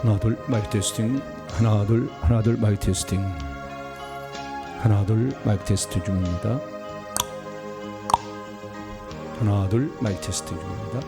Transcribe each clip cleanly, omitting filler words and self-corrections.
하나 둘 마이크 테스팅. 하나 둘 마이크 테스팅. 하나 둘 마이크 테스트 중입니다. 하나 둘 마이크 테스트 중입니다.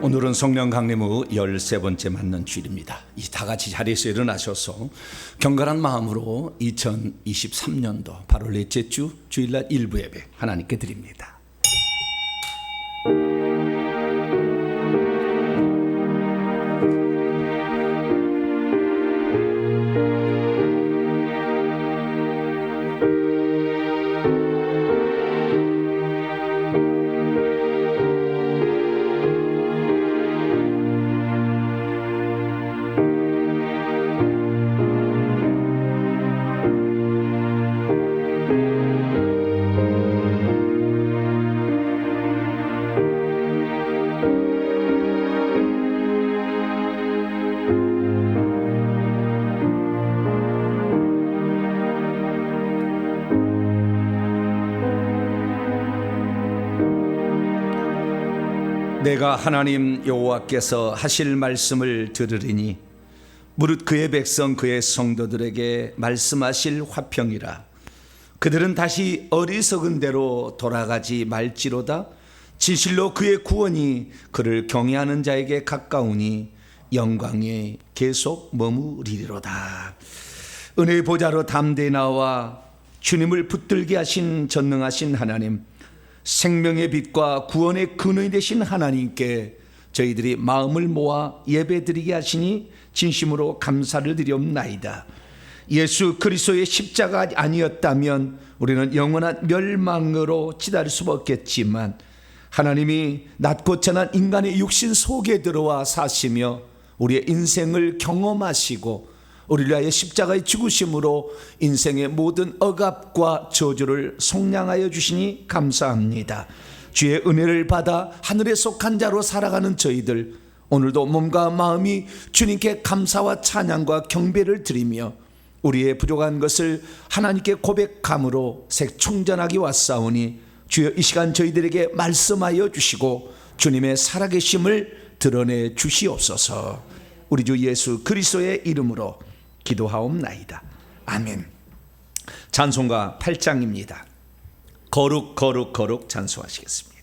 오늘은 성령 강림 후 13번째 맞는 주일입니다. 이 다 같이 자리에서 일어나셔서 경건한 마음으로 2023년도 8월 넷째 주 주일날 일부 예배 하나님께 드립니다. 내가 하나님 여호와께서 하실 말씀을 들으리니 무릇 그의 백성 그의 성도들에게 말씀하실 화평이라. 그들은 다시 어리석은 대로 돌아가지 말지로다. 진실로 그의 구원이 그를 경외하는 자에게 가까우니 영광에 계속 머무리리로다. 은혜의 보좌로 담대히 나와 주님을 붙들게 하신 전능하신 하나님, 생명의 빛과 구원의 근원이 되신 하나님께 저희들이 마음을 모아 예배드리게 하시니 진심으로 감사를 드리옵나이다. 예수 그리스도의 십자가 아니었다면 우리는 영원한 멸망으로 치달을 수밖에 없겠지만 하나님이 낮고 천한 인간의 육신 속에 들어와 사시며 우리의 인생을 경험하시고 우리를 위하여 십자가의 죽으심으로 인생의 모든 억압과 저주를 속량하여 주시니 감사합니다. 주의 은혜를 받아 하늘에 속한 자로 살아가는 저희들, 오늘도 몸과 마음이 주님께 감사와 찬양과 경배를 드리며 우리의 부족한 것을 하나님께 고백함으로 새 충전하기 왔사오니 주여 이 시간 저희들에게 말씀하여 주시고 주님의 살아계심을 드러내 주시옵소서. 우리 주 예수 그리스도의 이름으로 기도하옵나이다. 아멘. 찬송가 8장입니다. 거룩 거룩 거룩 찬송하시겠습니다.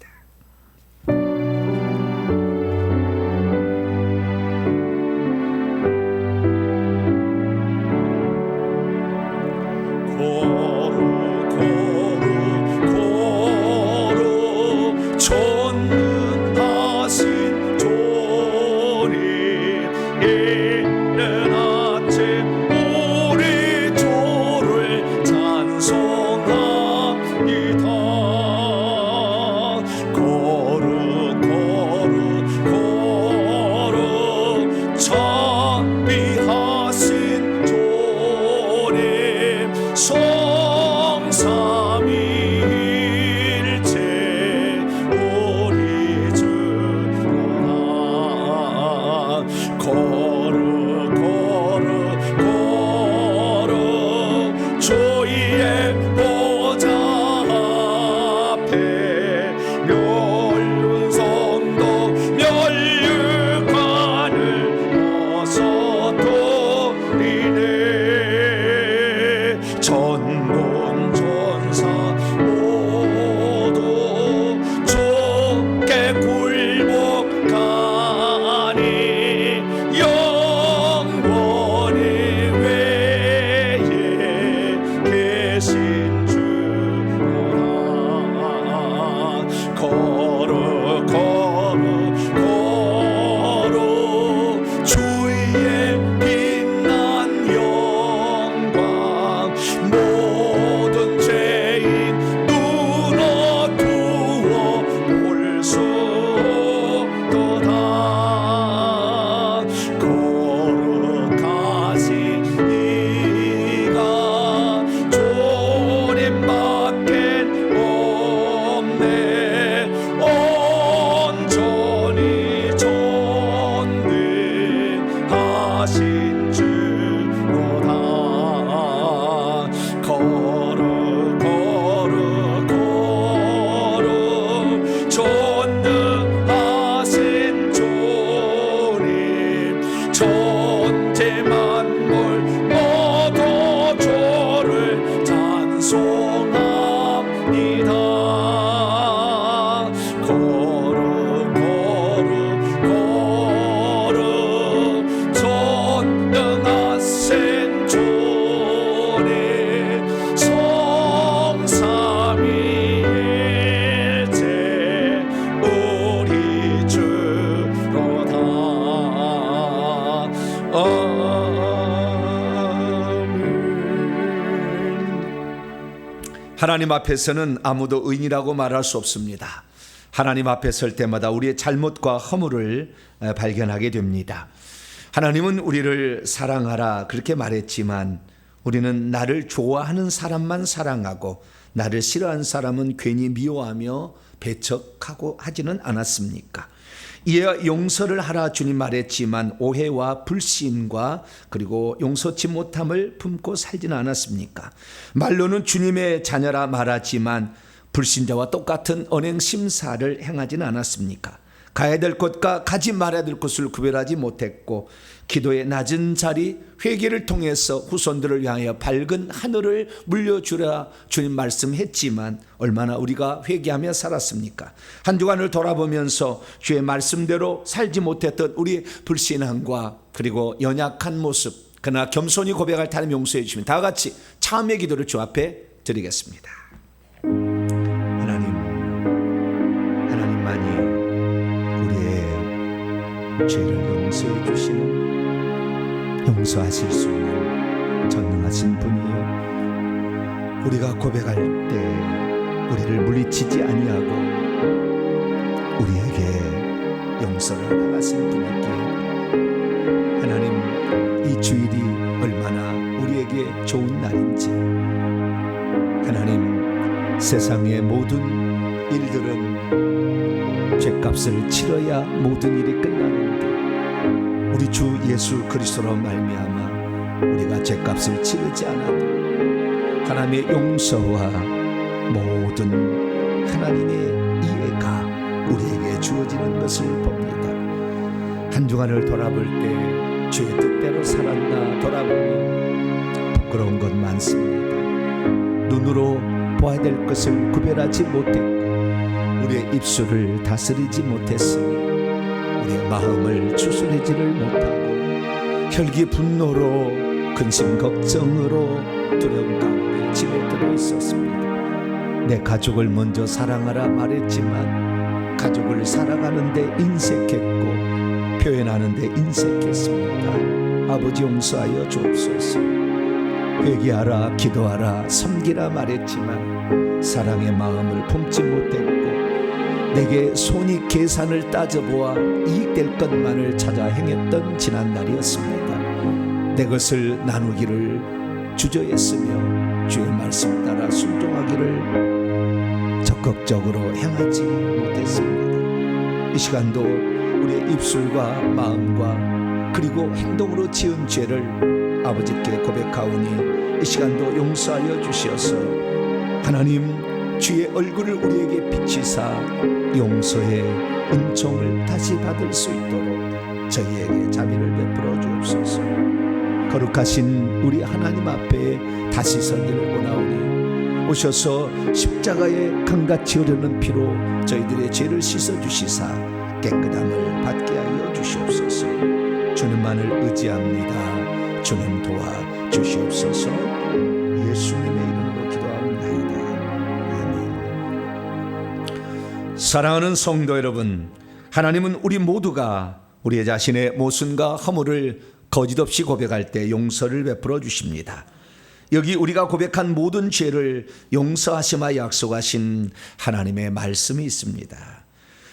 하나님 앞에서는 아무도 의인이라고 말할 수 없습니다. 하나님 앞에 설 때마다 우리의 잘못과 허물을 발견하게 됩니다. 하나님은 우리를 사랑하라 그렇게 말했지만 우리는 나를 좋아하는 사람만 사랑하고 나를 싫어하는 사람은 괜히 미워하며 배척하고 하지는 않았습니까? 이에 용서를 하라 주님 말했지만 오해와 불신과 그리고 용서치 못함을 품고 살지는 않았습니까? 말로는 주님의 자녀라 말하지만 불신자와 똑같은 언행 심사를 행하지는 않았습니까? 가야 될 곳과 가지 말아야 될 곳을 구별하지 못했고 기도의 낮은 자리 회개를 통해서 후손들을 위하여 밝은 하늘을 물려주라 주님 말씀했지만 얼마나 우리가 회개하며 살았습니까? 한 주간을 돌아보면서 주의 말씀대로 살지 못했던 우리 불신함과 그리고 연약한 모습 그러나 겸손히 고백할 하나님 용서해 주시면 다 같이 참의 기도를 주 앞에 드리겠습니다. 하나님만이 우리의 죄를 용서해 주시는 용서하실 수 있는 전능하신 분이요 우리가 고백할 때 우리를 물리치지 아니하고 우리에게 용서를 하신 분이기에 하나님 이 주일이 얼마나 우리에게 좋은 날인지 하나님 세상의 모든 일들은 죄값을 치러야 모든 일이 끝나는데 우리 주 예수 그리스도로 말미암아 우리가 죄값을 치르지 않아도 하나님의 용서와 모든 하나님의 이해가 우리에게 주어지는 것을 봅니다. 한 주간을 돌아볼 때 주의 뜻대로 살았나 돌아보니 부끄러운 것 많습니다. 눈으로 보아야 될 것을 구별하지 못했고 우리의 입술을 다스리지 못했으니 우리의 마음을 추스리지를 못하고 혈기 분노로 근심 걱정으로 두려움 가운데 지내들어 있었습니다. 내 가족을 먼저 사랑하라 말했지만 가족을 살아가는데 인색했고 표현하는데 인색했습니다. 아버지 용서하여 주옵소서. 회개하라 기도하라 섬기라 말했지만 사랑의 마음을 품지 못했고 내게 손이 계산을 따져보아 이익될 것만을 찾아 행했던 지난 날이었습니다. 내 것을 나누기를 주저했으며 주의 말씀 따라 순종하기를 적극적으로 행하지 못했습니다. 이 시간도 우리의 입술과 마음과 그리고 행동으로 지은 죄를 아버지께 고백하오니 이 시간도 용서하여 주시어서 하나님 주의 얼굴을 우리에게 비치사 용서의 은총을 다시 받을 수 있도록 저희에게 자비를 베풀어 주옵소서. 거룩하신 우리 하나님 앞에 다시 서기를 원하오니 오셔서 십자가에 강같이 흐르는 피로 저희들의 죄를 씻어주시사 깨끗함을 받게 하여 주시옵소서. 주님만을 의지합니다. 주님 도와 주시옵소서. 예수님의 이름으로 기도하옵나이다. 사랑하는 성도 여러분, 하나님은 우리 모두가 우리 자신의 모순과 허물을 거짓 없이 고백할 때 용서를 베풀어 주십니다. 여기 우리가 고백한 모든 죄를 용서하시마 약속하신 하나님의 말씀이 있습니다.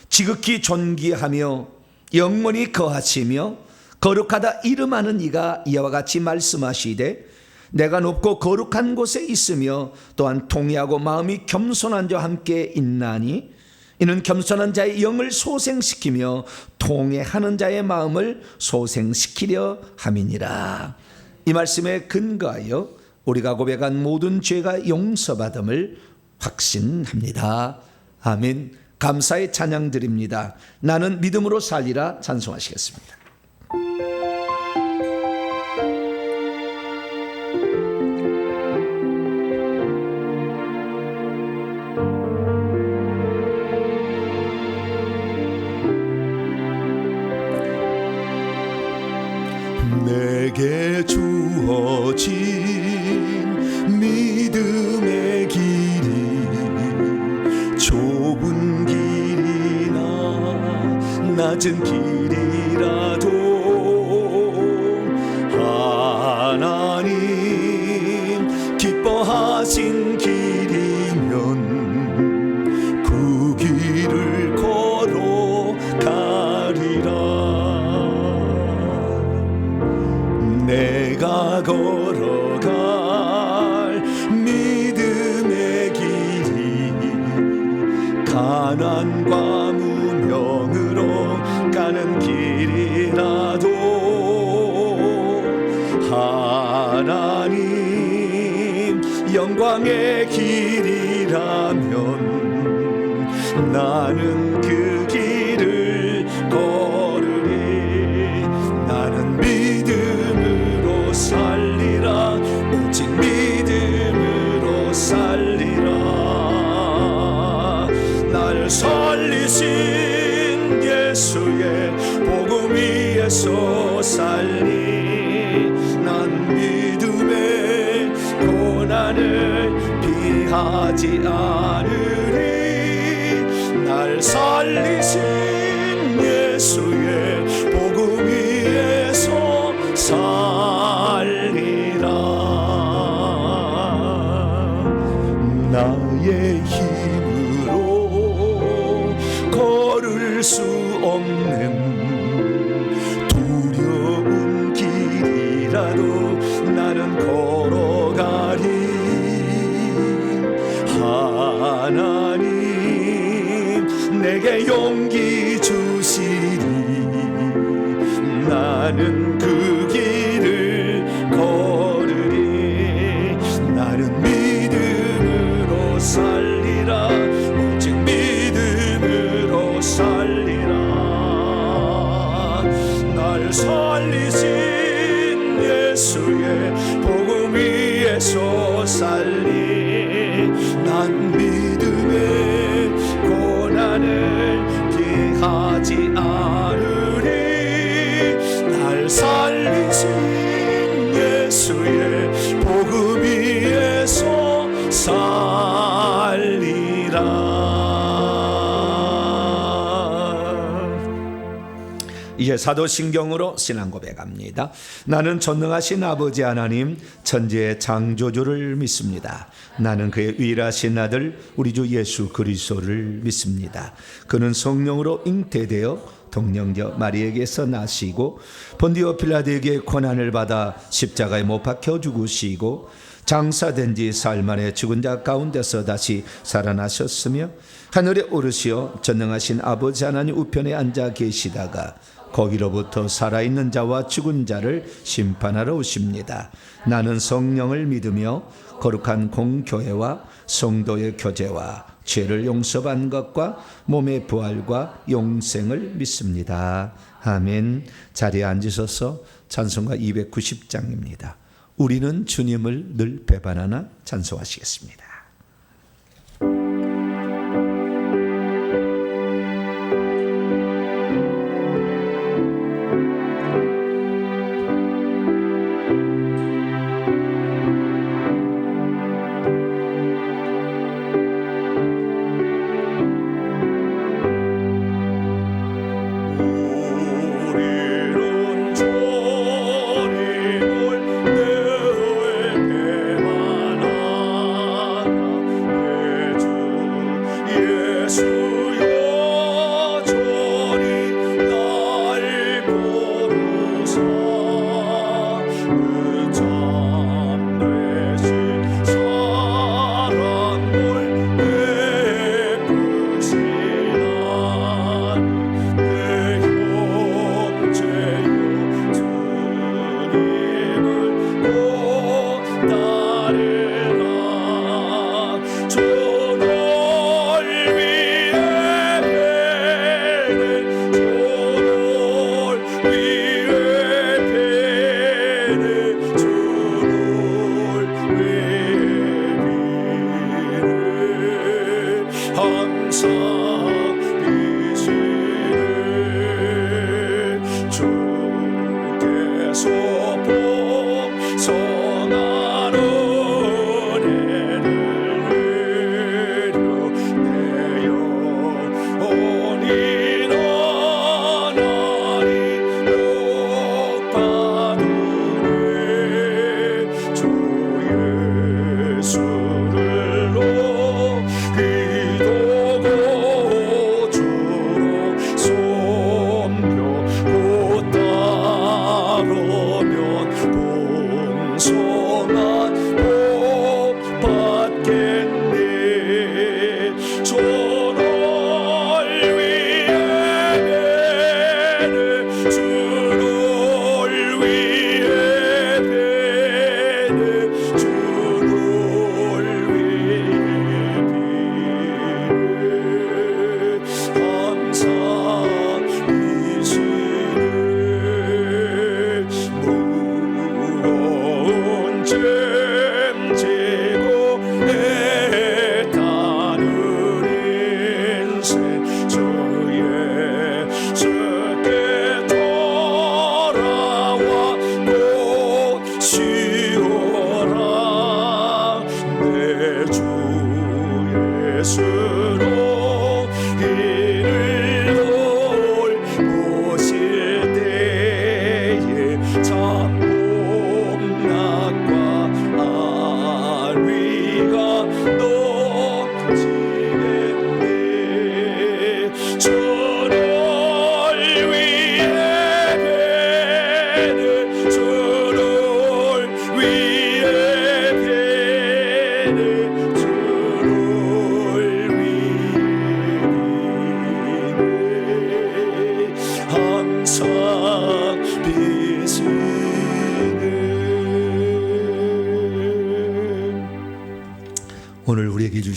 지극히 존귀하며 영원히 거하시며 거룩하다 이름하는 이가 이와 같이 말씀하시되 내가 높고 거룩한 곳에 있으며 또한 통회하고 마음이 겸손한 자와 함께 있나니 이는 겸손한 자의 영을 소생시키며 통회하는 자의 마음을 소생시키려 함이니라. 이 말씀에 근거하여 우리가 고백한 모든 죄가 용서받음을 확신합니다. 아멘. 감사의 찬양 드립니다. 나는 믿음으로 살리라 찬송하시겠습니다. 내게 주어진 믿음의 길이 좁은 길이나 낮은 길이라도 하나님 기뻐하신 길이 가난과 무명으로 가는 길이라도 하나님 영광의 길이라면 나는 그 길을 걸으리. 나는 믿음으로 살리라. 오직 믿음으로 살리라. 날 살리신 예수의 복음 위에서 살리. 난 믿음의 고난을 피하지 않으리. 날 살리신 예수의 복음 위에서 살리라. 나의 힘으로 걸을 수 없는 두려운 길이라도 나는 걸어가리. 하나님 내게 용기 주시리. 나는 그 길을 걸으리. 나는 믿음으로 살리라. 오직 믿음으로 살리라. 날 살리신 예수의 복음 위에서 살리. 난 믿음의 고난을 피하지 않으리. 날 살리신 예수의 복음 위에서 살리라. 이제 사도신경으로 신앙 고백합니다. 나는 전능하신 아버지 하나님 천지의 창조주를 믿습니다. 나는 그의 유일하신 아들 우리 주 예수 그리스도를 믿습니다. 그는 성령으로 잉태되어 동령녀 마리에게서 나시고 본디오 필라도에게 고난을 받아 십자가에 못 박혀 죽으시고 장사된 지 사흘 만에 죽은 자 가운데서 다시 살아나셨으며 하늘에 오르시어 전능하신 아버지 하나님 우편에 앉아 계시다가 거기로부터 살아있는 자와 죽은 자를 심판하러 오십니다. 나는 성령을 믿으며 거룩한 공교회와 성도의 교제와 죄를 용서받는 것과 몸의 부활과 용생을 믿습니다. 아멘. 자리에 앉으셔서 찬송가 290장입니다. 우리는 주님을 늘 배반하나 찬송하시겠습니다.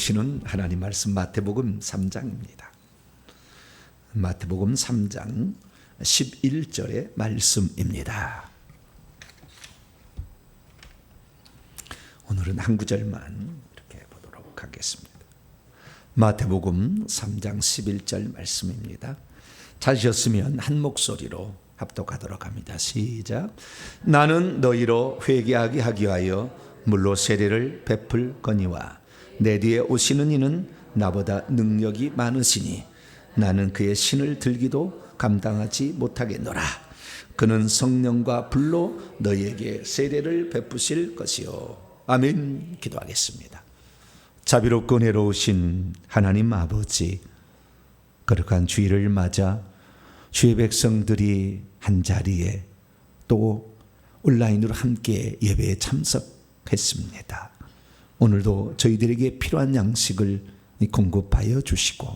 주시는 하나님 말씀 마태복음 3장입니다. 마태복음 3장 11절의 말씀입니다. 오늘은 한 구절만 이렇게 보도록 하겠습니다. 마태복음 3장 11절 말씀입니다. 찾으셨으면 한 목소리로 합독하도록 합니다. 시작. 나는 너희로 회개하게 하기 위하여 물로 세례를 베풀거니와 내 뒤에 오시는 이는 나보다 능력이 많으시니 나는 그의 신을 들기도 감당하지 못하겠노라. 그는 성령과 불로 너희에게 세례를 베푸실 것이요. 아멘. 기도하겠습니다. 자비롭고 은혜로우신 하나님 아버지, 거룩한 주일을 맞아 주의 백성들이 한자리에 또 온라인으로 함께 예배에 참석했습니다. 오늘도 저희들에게 필요한 양식을 공급하여 주시고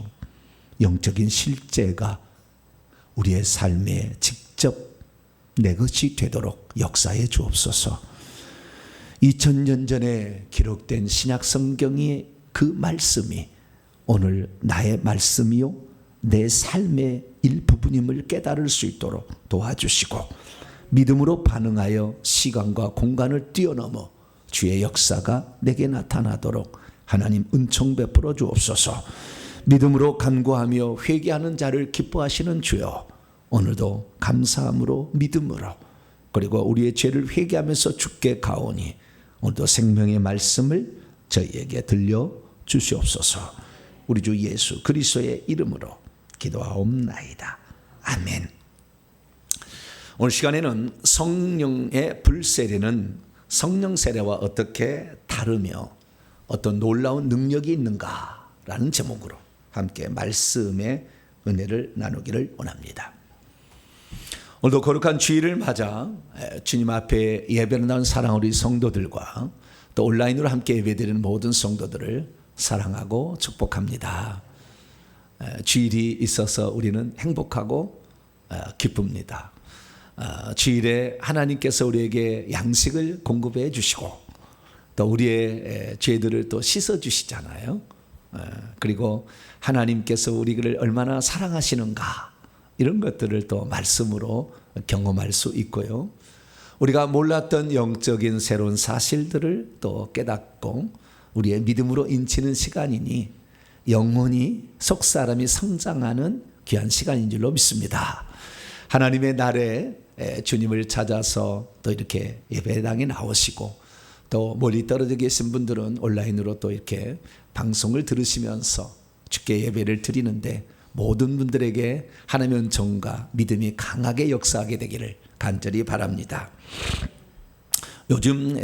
영적인 실제가 우리의 삶에 직접 내 것이 되도록 역사해 주옵소서. 2000년 전에 기록된 신약 성경의 그 말씀이 오늘 나의 말씀이요 내 삶의 일부분임을 깨달을 수 있도록 도와주시고 믿음으로 반응하여 시간과 공간을 뛰어넘어 주의 역사가 내게 나타나도록 하나님 은총 베풀어 주옵소서. 믿음으로 간구하며 회개하는 자를 기뻐하시는 주여, 오늘도 감사함으로 믿음으로 그리고 우리의 죄를 회개하면서 주께 가오니 오늘도 생명의 말씀을 저희에게 들려 주시옵소서. 우리 주 예수 그리스도의 이름으로 기도하옵나이다. 아멘. 오늘 시간에는 성령의 불세례는 성령 세례와 어떻게 다르며 어떤 놀라운 능력이 있는가라는 제목으로 함께 말씀의 은혜를 나누기를 원합니다. 오늘도 거룩한 주일을 맞아 주님 앞에 예배를 나온 사랑하는 우리 성도들과 또 온라인으로 함께 예배드리는 모든 성도들을 사랑하고 축복합니다. 주일이 있어서 우리는 행복하고 기쁩니다. 주일에 하나님께서 우리에게 양식을 공급해 주시고 또 우리의 죄들을 또 씻어 주시잖아요. 그리고 하나님께서 우리를 얼마나 사랑하시는가 이런 것들을 또 말씀으로 경험할 수 있고요. 우리가 몰랐던 영적인 새로운 사실들을 또 깨닫고 우리의 믿음으로 인치는 시간이니 영혼이 속사람이 성장하는 귀한 시간인 줄로 믿습니다. 하나님의 날에 주님을 찾아서 또 이렇게 예배당에 나오시고 또 멀리 떨어져 계신 분들은 온라인으로 또 이렇게 방송을 들으시면서 주께 예배를 드리는데 모든 분들에게 하나님의 은총과 믿음이 강하게 역사하게 되기를 간절히 바랍니다. 요즘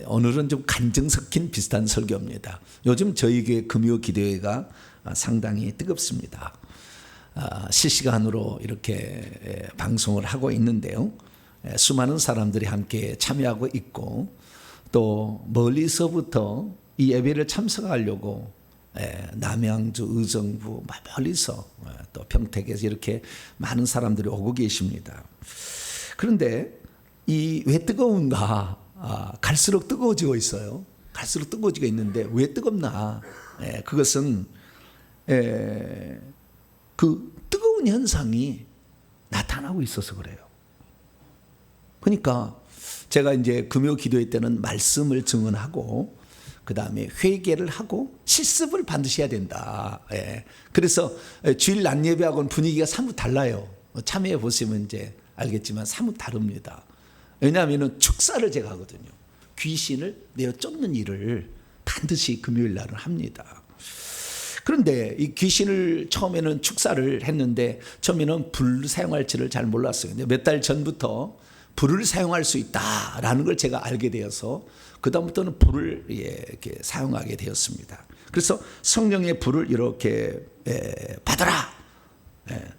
오늘은 좀 간증 섞인 비슷한 설교입니다. 요즘 저희 교회 금요 기도회가 상당히 뜨겁습니다. 실시간으로 이렇게 방송을 하고 있는데요. 수많은 사람들이 함께 참여하고 있고 또 멀리서부터 이 예배를 참석하려고 남양주, 의정부 멀리서 또 평택에서 이렇게 많은 사람들이 오고 계십니다. 그런데 이 왜 뜨거운가? 갈수록 뜨거워지고 있어요. 갈수록 뜨거워지고 있는데 왜 뜨겁나? 그것은 그 뜨거운 현상이 나타나고 있어서 그래요. 그러니까 제가 이제 금요 기도회 때는 말씀을 증언하고 그 다음에 회개를 하고 실습을 반드시 해야 된다. 그래서 주일 낮 예배하고는 분위기가 사뭇 달라요. 참여해 보시면 이제 알겠지만 사뭇 다릅니다. 왜냐하면 축사를 제가 하거든요. 귀신을 내어 쫓는 일을 반드시 금요일 날은 합니다. 그런데 이 귀신을 처음에는 축사를 했는데 처음에는 불 사용할 줄을 잘 몰랐어요. 근데 몇 달 전부터 불을 사용할 수 있다라는 걸 제가 알게 되어서 그다음부터는 불을 이렇게 사용하게 되었습니다. 그래서 성령의 불을 이렇게 받아라.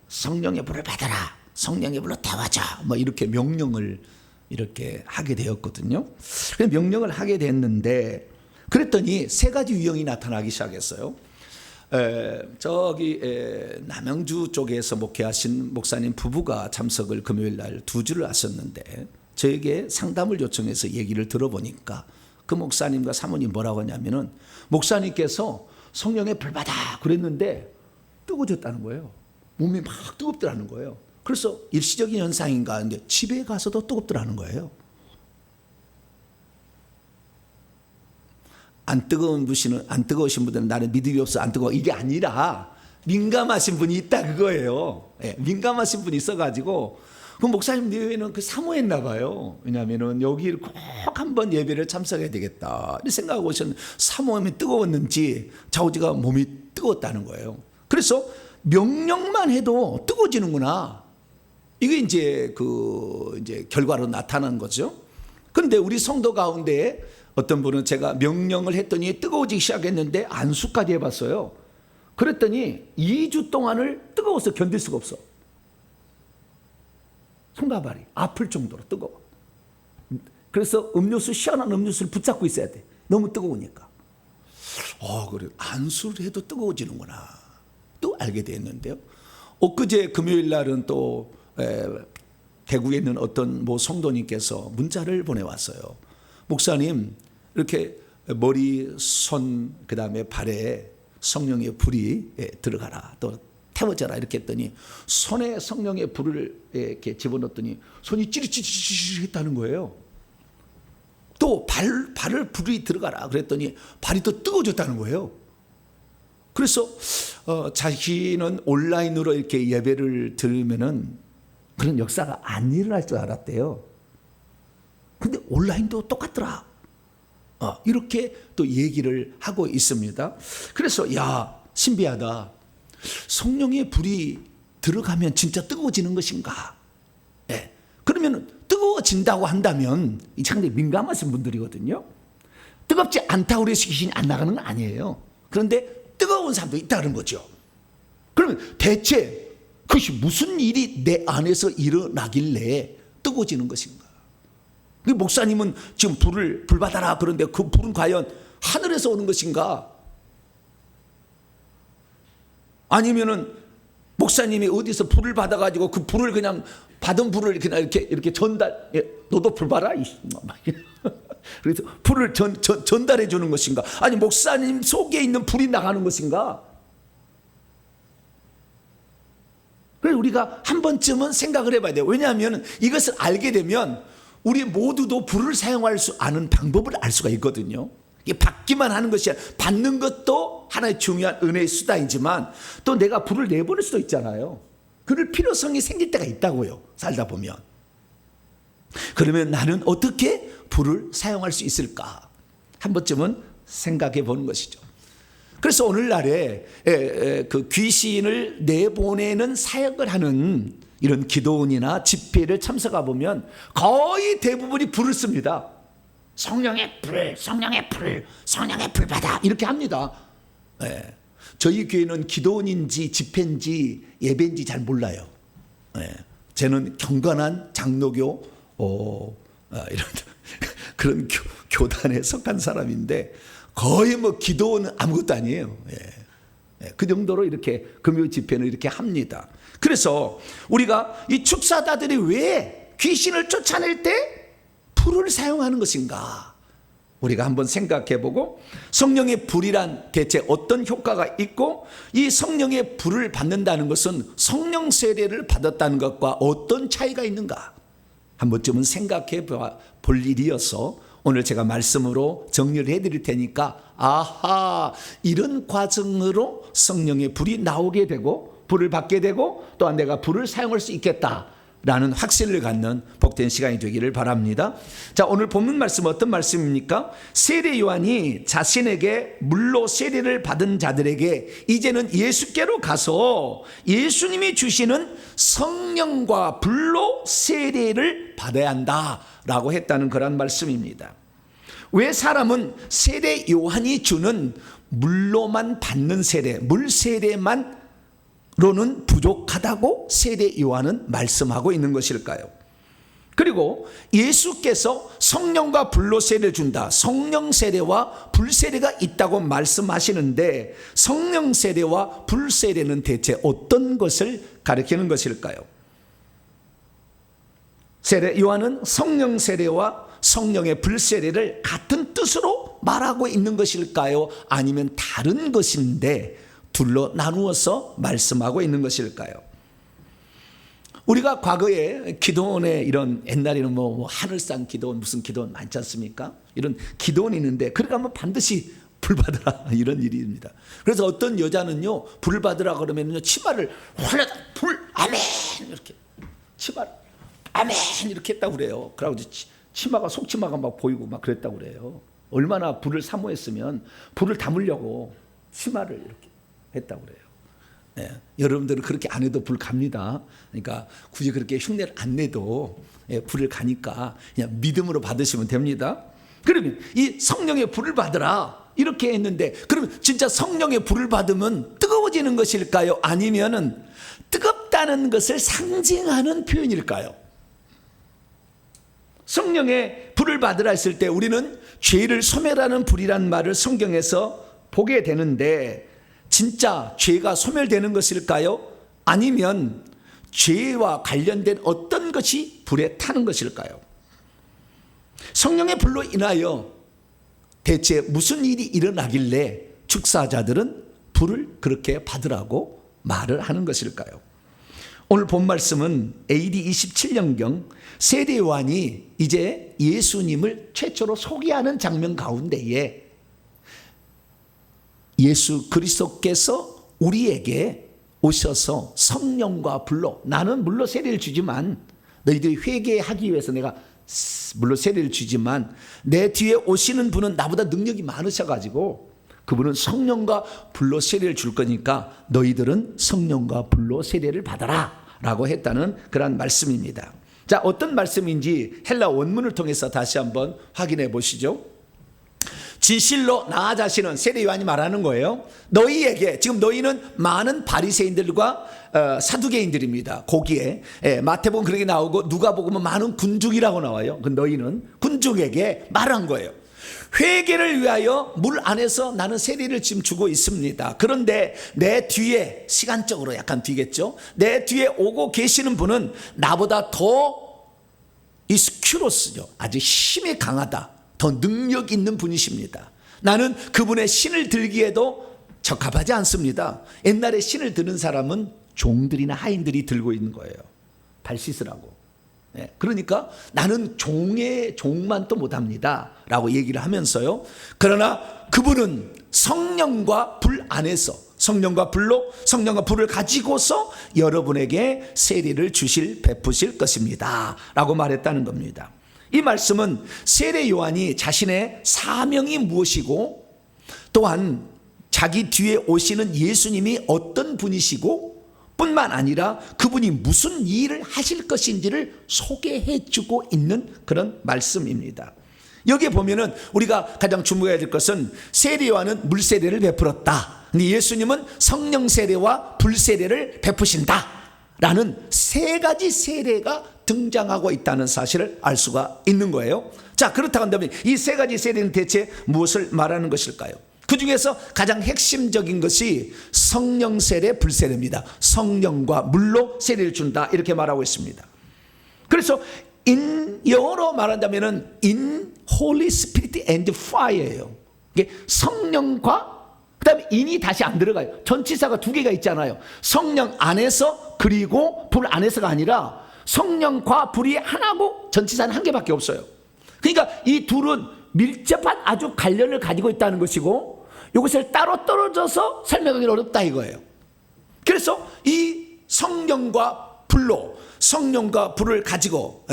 성령의 불을 받아라. 성령의 불로 태워자. 뭐 이렇게 명령을 이렇게 하게 되었거든요. 명령을 하게 됐는데 그랬더니 세 가지 유형이 나타나기 시작했어요. 저기 남양주 쪽에서 목회하신 목사님 부부가 참석을 금요일 날 2주를 하셨는데 저에게 상담을 요청해서 얘기를 들어보니까 그 목사님과 사모님 뭐라고 하냐면은 목사님께서 성령에 불받아 그랬는데 뜨거워졌다는 거예요. 몸이 막 뜨겁더라는 거예요. 그래서 일시적인 현상인가 하는데 집에 가서도 뜨겁더라는 거예요. 안 뜨거우신 분들은 나는 믿음이 없어 안 뜨거워 이게 아니라 민감하신 분이 있다 그거예요. 예, 민감하신 분이 있어가지고 그 목사님 내외는 그 사모했나 봐요. 왜냐하면은 여기를 꼭 한번 예배를 참석해야 되겠다 이렇게 생각하고 오셨는데 사모함이 뜨거웠는지 좌우지가 몸이 뜨거웠다는 거예요. 그래서 명령만 해도 뜨거워지는구나. 이게 이제 이제 결과로 나타나는 거죠. 그런데 우리 성도 가운데 어떤 분은 제가 명령을 했더니 뜨거워지기 시작했는데 안수까지 해봤어요. 그랬더니 2주 동안을 뜨거워서 견딜 수가 없어. 손가발이 아플 정도로 뜨거워. 그래서 시원한 음료수를 붙잡고 있어야 돼. 너무 뜨거우니까. 그래 안수를 해도 뜨거워지는구나. 또 알게 됐는데요. 엊그제 금요일 날은 또 대구에 있는 어떤 성도님께서 문자를 보내왔어요. 목사님 이렇게 머리, 손, 그다음에 발에 성령의 불이 들어가라. 또 태워져라 이렇게 했더니 손에 성령의 불을 이렇게 집어넣었더니 손이 찌릿찌릿했다는 거예요. 또 발을 불이 들어가라 그랬더니 발이 또 뜨거워졌다는 거예요. 그래서 자신은 온라인으로 이렇게 예배를 들으면은 그런 역사가 안 일어날 줄 알았대요. 근데 온라인도 똑같더라. 이렇게 또 얘기를 하고 있습니다. 그래서 야 신비하다. 성령의 불이 들어가면 진짜 뜨거워지는 것인가? 예. 그러면 뜨거워진다고 한다면 이 상당히 민감하신 분들이거든요. 뜨겁지 않다고 그래서 귀신이 안 나가는 건 아니에요. 그런데 뜨거운 사람도 있다는 거죠. 그러면 대체 그것이 무슨 일이 내 안에서 일어나길래 뜨거워지는 것인가? 목사님은 지금 불 받아라 그런데 그 불은 과연 하늘에서 오는 것인가? 아니면은 목사님이 어디서 불을 받아가지고 그 불을 그냥 받은 불을 그냥 이렇게 전달, 너도 불 받아? 그래서 불을 전달해 주는 것인가? 아니 목사님 속에 있는 불이 나가는 것인가? 그래서 우리가 한 번쯤은 생각을 해봐야 돼요. 왜냐하면 이것을 알게 되면 우리 모두도 불을 사용할 수 아는 방법을 알 수가 있거든요. 이게 받기만 하는 것이 아니라 받는 것도 하나의 중요한 은혜의 수단이지만 또 내가 불을 내보낼 수도 있잖아요. 그럴 필요성이 생길 때가 있다고요. 살다 보면. 그러면 나는 어떻게 불을 사용할 수 있을까? 한 번쯤은 생각해 보는 것이죠. 그래서 오늘날에 그 귀신을 내보내는 사역을 하는 이런 기도원이나 집회를 참석해 보면 거의 대부분이 불을 씁니다. 성령의 불, 성령의 불, 성령의 불 받아 이렇게 합니다. 저희 교회는 기도원인지 집회인지 예배인지 잘 몰라요. 저는 경건한 장로교 이런 그런 교단에 속한 사람인데 거의 기도원은 아무것도 아니에요. 그 정도로 이렇게 금요 집회는 이렇게 합니다. 그래서 우리가 이 축사다들이 왜 귀신을 쫓아낼 때 불을 사용하는 것인가? 우리가 한번 생각해보고 성령의 불이란 대체 어떤 효과가 있고 이 성령의 불을 받는다는 것은 성령 세례를 받았다는 것과 어떤 차이가 있는가? 한 번쯤은 생각해 볼 일이어서 오늘 제가 말씀으로 정리를 해드릴 테니까 아하 이런 과정으로 성령의 불이 나오게 되고 불을 받게 되고 또한 내가 불을 사용할 수 있겠다라는 확신을 갖는 복된 시간이 되기를 바랍니다. 자, 오늘 본문 말씀 어떤 말씀입니까? 세례 요한이 자신에게 물로 세례를 받은 자들에게 이제는 예수께로 가서 예수님이 주시는 성령과 불로 세례를 받아야 한다라고 했다는 그런 말씀입니다. 왜 사람은 세례 요한이 주는 물로만 받는 세례, 물 세례만 로는 부족하다고 세례 요한은 말씀하고 있는 것일까요? 그리고 예수께서 성령과 불로 세례를 준다. 성령 세례와 불 세례가 있다고 말씀하시는데 성령 세례와 불 세례는 대체 어떤 것을 가리키는 것일까요? 세례 요한은 성령 세례와 성령의 불세례를 같은 뜻으로 말하고 있는 것일까요? 아니면 다른 것인데 둘로 나누어서 말씀하고 있는 것일까요? 우리가 과거에 기도원에 이런 옛날에는 뭐 하늘상 기도원 무슨 기도원 많지 않습니까? 이런 기도원이 있는데 그러니까 하면 반드시 불 받으라 이런 일입니다. 그래서 어떤 여자는요 불 받으라 그러면요 치마를 활라다 불 아멘 이렇게 치마를 아멘 이렇게 했다고 그래요. 그러고 치마가 속치마가 막 보이고 막 그랬다고 그래요. 얼마나 불을 사모했으면 불을 담으려고 치마를 이렇게 했다고 그래요. 예, 여러분들은 그렇게 안 해도 불 갑니다. 그러니까 굳이 그렇게 흉내를 안 내도 불을 가니까 그냥 믿음으로 받으시면 됩니다. 그러면 이 성령의 불을 받으라 이렇게 했는데 그러면 진짜 성령의 불을 받으면 뜨거워지는 것일까요? 아니면은 뜨겁다는 것을 상징하는 표현일까요? 성령의 불을 받으라 했을 때 우리는 죄를 소멸하는 불이란 말을 성경에서 보게 되는데 진짜 죄가 소멸되는 것일까요? 아니면 죄와 관련된 어떤 것이 불에 타는 것일까요? 성령의 불로 인하여 대체 무슨 일이 일어나길래 축사자들은 불을 그렇게 받으라고 말을 하는 것일까요? 오늘 본 말씀은 AD 27년경 세례 요한이 이제 예수님을 최초로 소개하는 장면 가운데에 예수 그리스도께서 우리에게 오셔서 성령과 불로 나는 물로 세례를 주지만 너희들이 회개하기 위해서 내가 물로 세례를 주지만 내 뒤에 오시는 분은 나보다 능력이 많으셔가지고 그분은 성령과 불로 세례를 줄 거니까 너희들은 성령과 불로 세례를 받아라 라고 했다는 그런 말씀입니다. 자, 어떤 말씀인지 헬라 원문을 통해서 다시 한번 확인해 보시죠. 진실로 나 자신은 세례 요한이 말하는 거예요. 너희에게 지금 너희는 많은 바리새인들과 사두개인들입니다. 거기에 마태복음 그렇게 나오고 누가복음은 많은 군중이라고 나와요. 그 너희는 군중에게 말한 거예요. 회개를 위하여 물 안에서 나는 세례를 지금 주고 있습니다. 그런데 내 뒤에 시간적으로 약간 뒤겠죠. 내 뒤에 오고 계시는 분은 나보다 더 이스큐로스죠. 아주 힘이 강하다. 더 능력 있는 분이십니다. 나는 그분의 신을 들기에도 적합하지 않습니다. 옛날에 신을 드는 사람은 종들이나 하인들이 들고 있는 거예요. 발 씻으라고. 그러니까 나는 종만 또 못합니다 라고 얘기를 하면서요. 그러나 그분은 성령과 불 안에서 성령과 불을 가지고서 여러분에게 세례를 베푸실 것입니다 라고 말했다는 겁니다. 이 말씀은 세례 요한이 자신의 사명이 무엇이고 또한 자기 뒤에 오시는 예수님이 어떤 분이시고 뿐만 아니라 그분이 무슨 일을 하실 것인지를 소개해 주고 있는 그런 말씀입니다. 여기에 보면은 우리가 가장 주목해야 될 것은 세례 요한은 물세례를 베풀었다. 근데 예수님은 성령 세례와 불세례를 베푸신다 라는 세 가지 세례가 등장하고 있다는 사실을 알 수가 있는 거예요. 자, 그렇다고 한다면 이 세 가지 세례는 대체 무엇을 말하는 것일까요? 그 중에서 가장 핵심적인 것이 성령 세례, 불세례입니다. 성령과 물로 세례를 준다 이렇게 말하고 있습니다. 그래서 영어로 말한다면 in Holy Spirit and Fire예요. 이게 성령과 그다음에 인이 다시 안 들어가요. 전치사가 두 개가 있잖아요. 성령 안에서 그리고 불 안에서가 아니라 성령과 불이 하나고 전치사는 한 개밖에 없어요. 그러니까 이 둘은 밀접한 아주 관련을 가지고 있다는 것이고 이것을 따로 떨어져서 설명하기 어렵다 이거예요. 그래서 이 성령과 불을 가지고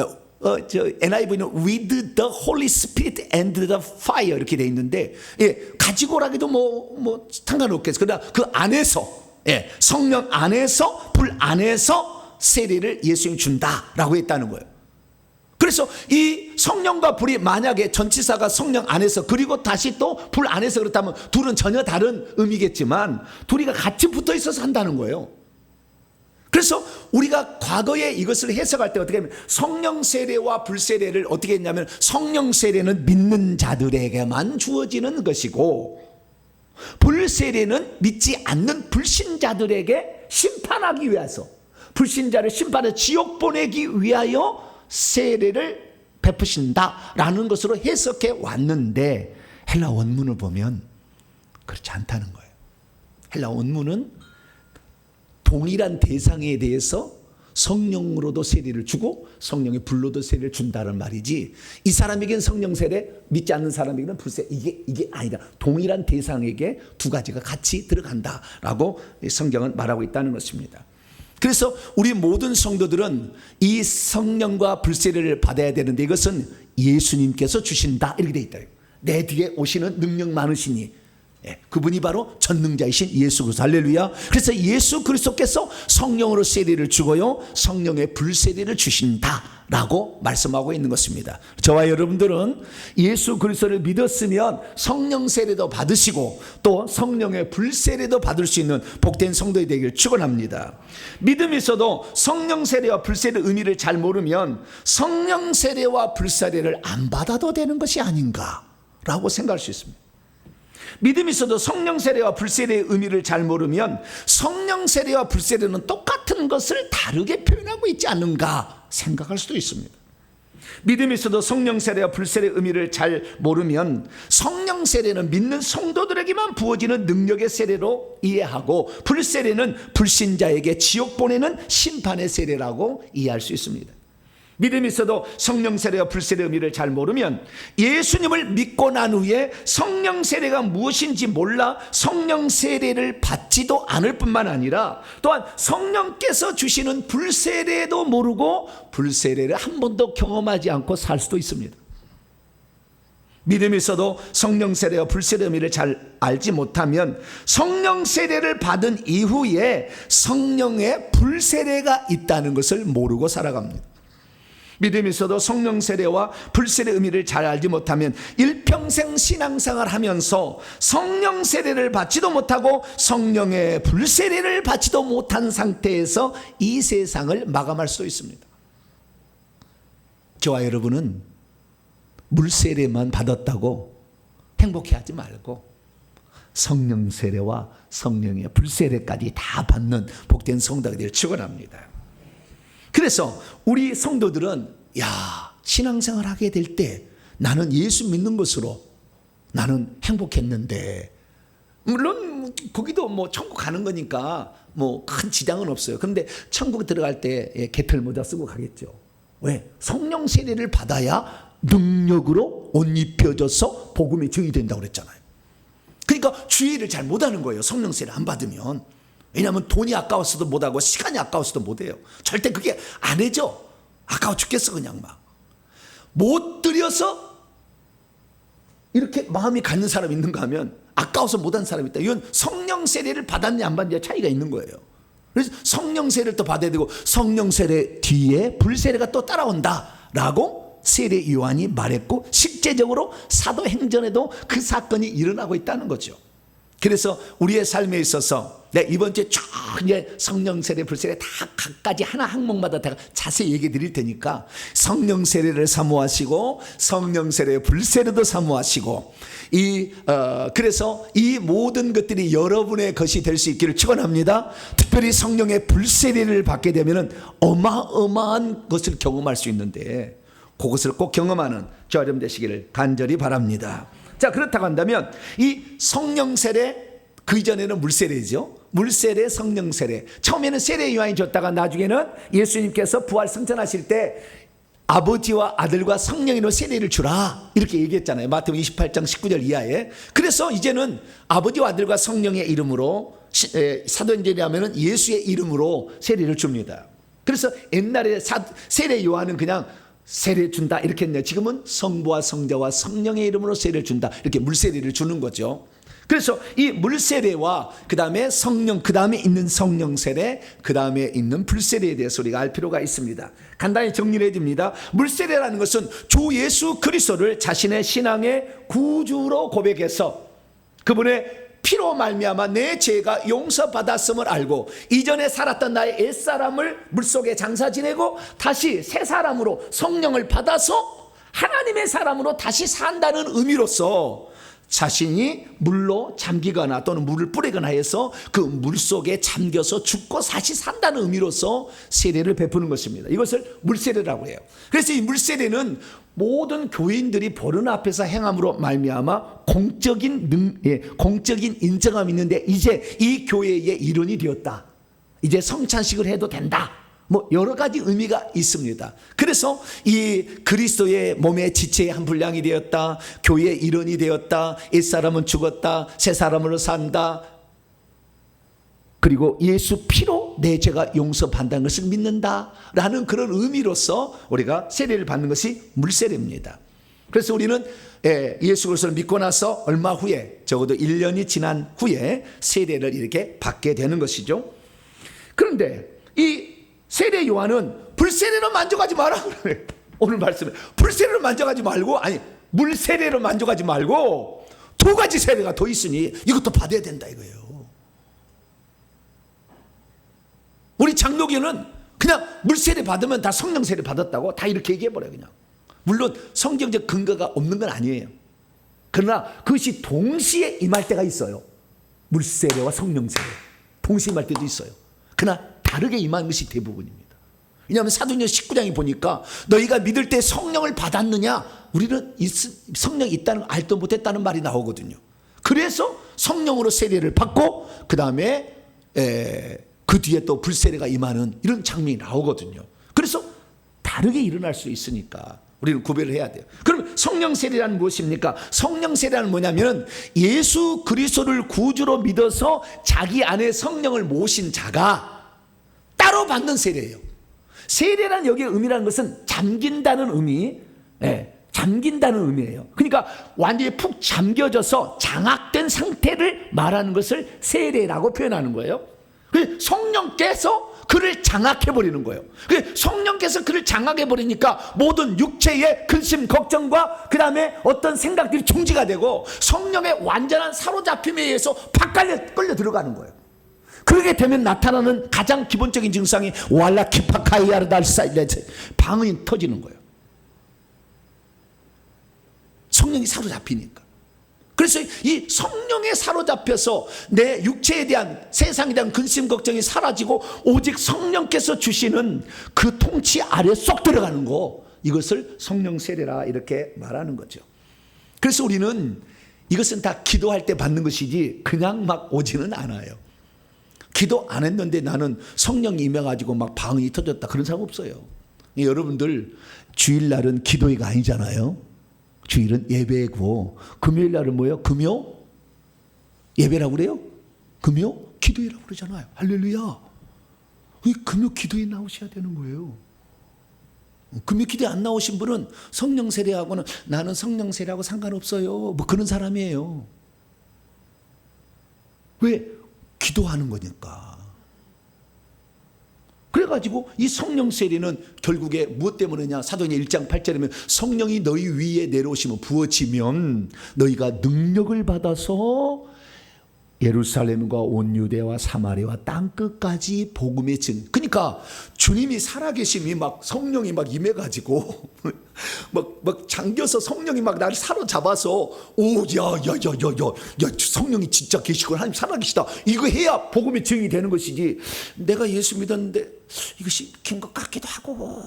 NIV는 with the Holy Spirit and the fire 이렇게 돼 있는데 가지고라기도 뭐 상관없겠어요. 그러나 그 안에서 성령 안에서 불 안에서 세례를 예수님이 준다라고 했다는 거예요. 그래서 이 성령과 불이 만약에 전치사가 성령 안에서 그리고 다시 또 불 안에서 그렇다면 둘은 전혀 다른 의미겠지만 둘이가 같이 붙어 있어서 한다는 거예요. 그래서 우리가 과거에 이것을 해석할 때 어떻게 하면 성령 세례와 불세례를 어떻게 했냐면 성령 세례는 믿는 자들에게만 주어지는 것이고 불세례는 믿지 않는 불신자들에게 심판하기 위해서 불신자를 심판해 지옥 보내기 위하여 세례를 베푸신다라는 것으로 해석해 왔는데 헬라 원문을 보면 그렇지 않다는 거예요. 헬라 원문은 동일한 대상에 대해서 성령으로도 세례를 주고 성령의 불로도 세례를 준다는 말이지, 이 사람에겐 성령 세례, 믿지 않는 사람에게는 불세, 이게 아니다. 동일한 대상에게 두 가지가 같이 들어간다라고 성경은 말하고 있다는 것입니다. 그래서 우리 모든 성도들은 이 성령과 불세례를 받아야 되는데 이것은 예수님께서 주신다 이렇게 돼 있다. 내 뒤에 오시는 능력 많으시니, 그분이 바로 전능자이신 예수 그리스도. 할렐루야. 그래서 예수 그리스도께서 성령으로 세례를 주고요, 성령의 불세례를 주신다라고 말씀하고 있는 것입니다. 저와 여러분들은 예수 그리스도를 믿었으면 성령 세례도 받으시고 또 성령의 불세례도 받을 수 있는 복된 성도이 되기를 축원합니다. 믿음이 있어도 성령 세례와 불세례의 의미를 잘 모르면 성령 세례와 불세례를 안 받아도 되는 것이 아닌가라고 생각할 수 있습니다. 믿음이 있어도 성령 세례와 불세례의 의미를 잘 모르면 성령 세례와 불세례는 똑같은 것을 다르게 표현하고 있지 않는가 생각할 수도 있습니다. 믿음이 있어도 성령 세례와 불세례의 의미를 잘 모르면 성령 세례는 믿는 성도들에게만 부어지는 능력의 세례로 이해하고 불세례는 불신자에게 지옥 보내는 심판의 세례라고 이해할 수 있습니다. 믿음이 있어도 성령 세례와 불세례의 의미를 잘 모르면 예수님을 믿고 난 후에 성령 세례가 무엇인지 몰라 성령 세례를 받지도 않을 뿐만 아니라 또한 성령께서 주시는 불세례도 모르고 불세례를 한 번도 경험하지 않고 살 수도 있습니다. 믿음이 있어도 성령 세례와 불세례의 의미를 잘 알지 못하면 성령 세례를 받은 이후에 성령의 불세례가 있다는 것을 모르고 살아갑니다. 믿음이 있어도 성령 세례와 불세례의 의미를 잘 알지 못하면 일평생 신앙생활을 하면서 성령 세례를 받지도 못하고 성령의 불세례를 받지도 못한 상태에서 이 세상을 마감할 수도 있습니다. 저와 여러분은 물세례만 받았다고 행복해하지 말고 성령 세례와 성령의 불세례까지 다 받는 복된 성도가 되기를 축원합니다. 그래서 우리 성도들은 신앙생활 하게 될 때 나는 예수 믿는 것으로 나는 행복했는데, 물론 거기도 뭐 천국 가는 거니까 뭐 큰 지장은 없어요. 그런데 천국 들어갈 때 개털 모자 쓰고 가겠죠. 왜? 성령 세례를 받아야 능력으로 옷 입혀져서 복음이 증이된다고 그랬잖아요. 그러니까 주의를 잘 못하는 거예요, 성령 세례 안 받으면. 왜냐하면 돈이 아까워서도 못하고 시간이 아까워서도 못해요. 절대 그게 안 해져. 아까워 죽겠어 그냥 막. 못 드려서 이렇게 마음이 갖는 사람이 있는가 하면 아까워서 못한 사람이 있다. 이건 성령 세례를 받았냐 안 받느냐 차이가 있는 거예요. 그래서 성령 세례를 또 받아야 되고 성령 세례 뒤에 불세례가 또 따라온다라고 세례 요한이 말했고 실제적으로 사도행전에도 그 사건이 일어나고 있다는 거죠. 그래서 우리의 삶에 있어서 이번 주에 쭉 이제 성령 세례, 불세례 다 각가지 하나 항목마다 다 자세히 얘기 드릴 테니까 성령 세례를 사모하시고 성령 세례, 불세례도 사모하시고 그래서 이 모든 것들이 여러분의 것이 될 수 있기를 축원합니다. 특별히 성령의 불세례를 받게 되면은 어마어마한 것을 경험할 수 있는데 그것을 꼭 경험하는 저와 여러분 되시기를 간절히 바랍니다. 자, 그렇다고 한다면 이 성령 세례, 그 이전에는 물세례죠. 물세례, 성령 세례. 처음에는 세례 요한이 줬다가 나중에는 예수님께서 부활 승천하실 때 아버지와 아들과 성령으로 세례를 주라 이렇게 얘기했잖아요. 마태복음 28장 19절 이하에. 그래서 이제는 아버지와 아들과 성령의 이름으로, 사도행전에 하면은 예수의 이름으로 세례를 줍니다. 그래서 옛날에 세례 요한은 그냥 세례 준다 이렇게 했네요. 지금은 성부와 성자와 성령의 이름으로 세례를 준다 이렇게 물세례를 주는 거죠. 그래서 이 물세례와 그 다음에 성령, 그 다음에 있는 성령 세례, 그 다음에 있는 불세례에 대해서 우리가 알 필요가 있습니다. 간단히 정리를 해줍니다. 물세례라는 것은 주 예수 그리스도를 자신의 신앙의 구주로 고백해서 그분의 피로 말미암아 내 죄가 용서받았음을 알고 이전에 살았던 나의 옛사람을 물속에 장사 지내고 다시 새 사람으로 성령을 받아서 하나님의 사람으로 다시 산다는 의미로서 자신이 물로 잠기거나 또는 물을 뿌리거나 해서 그 물 속에 잠겨서 죽고 다시 산다는 의미로서 세례를 베푸는 것입니다. 이것을 물세례라고 해요. 그래서 이 물세례는 모든 교인들이 보는 앞에서 행함으로 말미암아 공적인 인정함이 있는데 이제 이 교회의 일원이 되었다. 이제 성찬식을 해도 된다. 뭐 여러 가지 의미가 있습니다. 그래서 이 그리스도의 몸의 지체의 한 분량이 되었다. 교회의 일원이 되었다. 옛사람은 죽었다. 새사람으로 산다. 그리고 예수 피로 내 죄가 용서받는다는 것을 믿는다 라는 그런 의미로서 우리가 세례를 받는 것이 물세례입니다. 그래서 우리는 예수 그리스도를 믿고 나서 얼마 후에, 적어도 1년이 지난 후에 세례를 이렇게 받게 되는 것이죠. 그런데 이 세례 요한은 불세례로 만족하지 마라 그래요. 오늘 말씀에 불세례로 만족하지 말고, 아니 물세례로 만족하지 말고 두 가지 세례가 더 있으니 이것도 받아야 된다 이거예요. 우리 장로교는 그냥 물세례 받으면 다 성령세례 받았다고 다 이렇게 얘기해버려요. 그냥. 물론 성경적 근거가 없는 건 아니에요. 그러나 그것이 동시에 임할 때가 있어요. 물세례와 성령세례 동시에 임할 때도 있어요. 그러나 다르게 임하는 것이 대부분입니다. 왜냐하면 사도행전 19장에 보니까 너희가 믿을 때 성령을 받았느냐, 우리는 성령이 있다는 걸 알도 못했다는 말이 나오거든요. 그래서 성령으로 세례를 받고 그 다음에 그 뒤에 또 불세례가 임하는 이런 장면이 나오거든요. 그래서 다르게 일어날 수 있으니까 우리는 구별을 해야 돼요. 그럼 성령세례란 무엇입니까? 성령세례란 뭐냐면 예수 그리스도를 구주로 믿어서 자기 안에 성령을 모신 자가 따로 받는 세례예요. 세례란 여기의 의미라는 것은 잠긴다는 의미, 잠긴다는 의미예요. 그러니까 완전히 푹 잠겨져서 장악된 상태를 말하는 것을 세례라고 표현하는 거예요. 성령께서 그를 장악해버리는 거예요. 성령께서 그를 장악해버리니까 모든 육체의 근심, 걱정과 그 다음에 어떤 생각들이 중지가 되고 성령의 완전한 사로잡힘에 의해서 끌려 들어가는 거예요. 그렇게 되면 나타나는 가장 기본적인 증상이 왈라키파카이아르달사일레, 방언이 터지는 거예요. 성령이 사로잡히니까. 그래서 이 성령에 사로잡혀서 내 육체에 대한, 세상에 대한 근심 걱정이 사라지고 오직 성령께서 주시는 그 통치 아래 쏙 들어가는 거, 이것을 성령 세례라 이렇게 말하는 거죠. 그래서 우리는 이것은 다 기도할 때 받는 것이지 그냥 막 오지는 않아요. 기도 안 했는데 나는 성령이 임해가지고 막 방언이 터졌다, 그런 사람 없어요. 여러분들 주일날은 기도회가 아니잖아요. 주일은 예배고, 금요일날은 뭐예요? 금요 예배라고 그래요? 금요 기도회라고 그러잖아요. 할렐루야. 금요 기도회 나오셔야 되는 거예요. 금요 기도회 안 나오신 분은 성령 세례하고는 나는 성령 세례하고 상관없어요, 뭐 그런 사람이에요. 왜? 기도하는 거니까. 그래가지고 이 성령 세례는 결국에 무엇 때문이냐? 사도행전 1장 8절이면 성령이 너희 위에 내려오시면 부어지면 너희가 능력을 받아서 예루살렘과 온 유대와 사마리아와 땅끝까지 복음의 증. 그러니까 주님이 살아계심이 막 성령이 막 임해가지고 막 잠겨서 성령이 막 나를 사로잡아서 야 성령이 진짜 계시고 하나님 살아계시다, 이거 해야 복음의 증이 되는 것이지, 내가 예수 믿었는데 이것이 긴 것 같기도 하고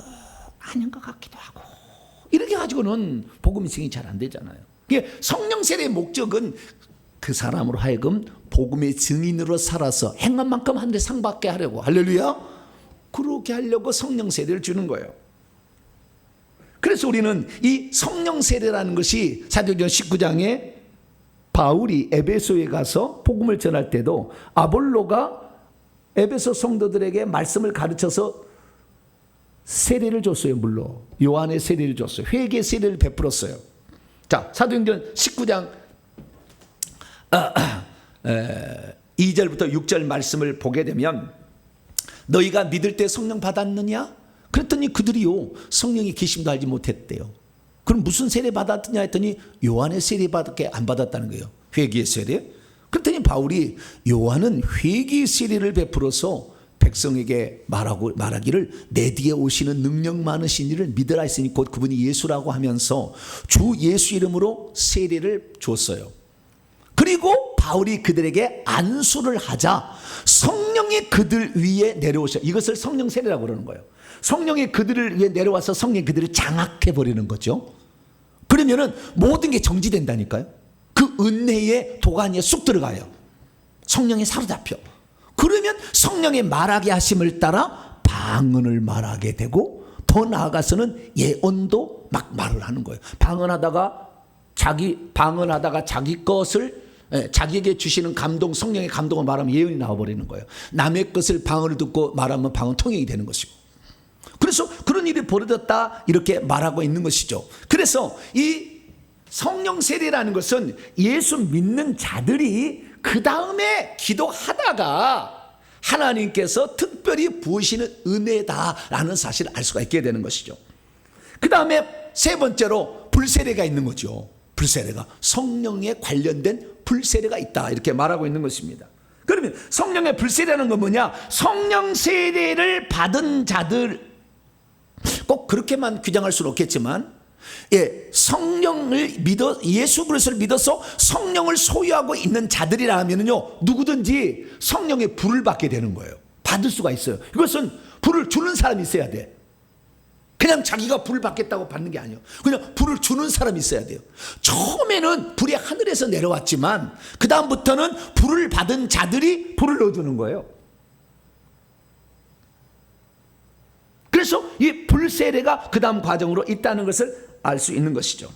아닌 것 같기도 하고 이렇게 가지고는 복음의 증이 잘 안 되잖아요. 성령 세례의 목적은 그 사람으로 하여금 복음의 증인으로 살아서 행한 만큼 하늘에 상 받게 하려고, 할렐루야, 그렇게 하려고 성령 세례를 주는 거예요. 그래서 우리는 이 성령 세례라는 것이 사도행전 19장에 바울이 에베소에 가서 복음을 전할 때도 아볼로가 에베소 성도들에게 말씀을 가르쳐서 세례를 줬어요. 물로 요한의 세례를 줬어요. 회개 세례를 베풀었어요. 자, 사도행전 19장 2절부터 6절 말씀을 보게 되면 너희가 믿을 때 성령 받았느냐? 그랬더니 그들이요 성령이 계심도 알지 못했대요. 그럼 무슨 세례 받았느냐 했더니 요한의 세례밖에 안 받았다는 거예요. 회개의 세례. 그랬더니 바울이 요한은 회개의 세례를 베풀어서 백성에게 말하기를 내 뒤에 오시는 능력 많으신 이를 믿으라 했으니 곧 그분이 예수라고 하면서 주 예수 이름으로 세례를 줬어요. 그리고 바울이 그들에게 안수를 하자 성령이 그들 위에 내려오셔. 이것을 성령 세례라고 그러는 거예요. 성령이 그들을 위해 내려와서 성령이 그들을 장악해 버리는 거죠. 그러면은 모든 게 정지된다니까요. 그 은혜의 도가니에 쑥 들어가요. 성령이 사로잡혀. 그러면 성령의 말하게 하심을 따라 방언을 말하게 되고, 더 나아가서는 예언도 막 말을 하는 거예요. 방언하다가 자기 것을, 자기에게 주시는 감동, 성령의 감동을 말하면 예언이 나와버리는 거예요. 남의 것을 방언을 듣고 말하면 방언 통역이 되는 것이고. 그래서 그런 일이 벌어졌다 이렇게 말하고 있는 것이죠. 그래서 이 성령 세례라는 것은 예수 믿는 자들이 그 다음에 기도하다가 하나님께서 특별히 부으시는 은혜다라는 사실을 알 수가 있게 되는 것이죠. 그 다음에 세 번째로 불세례가 있는 거죠. 불세례가, 성령에 관련된 불세례가 있다 이렇게 말하고 있는 것입니다. 그러면 성령의 불세례라는 건 뭐냐? 성령 세례를 받은 자들, 꼭 그렇게만 규정할 수는 없겠지만, 성령을 믿어, 예수 그리스도를 믿어서 성령을 소유하고 있는 자들이라면요, 누구든지 성령의 불을 받게 되는 거예요. 받을 수가 있어요. 이것은 불을 주는 사람이 있어야 돼. 그냥 자기가 불을 받겠다고 받는 게 아니에요. 그냥 불을 주는 사람이 있어야 돼요. 처음에는 불이 하늘에서 내려왔지만 그 다음부터는 불을 받은 자들이 불을 넣어주는 거예요. 그래서 이 불세례가 그 다음 과정으로 있다는 것을 알 수 있는 것이죠.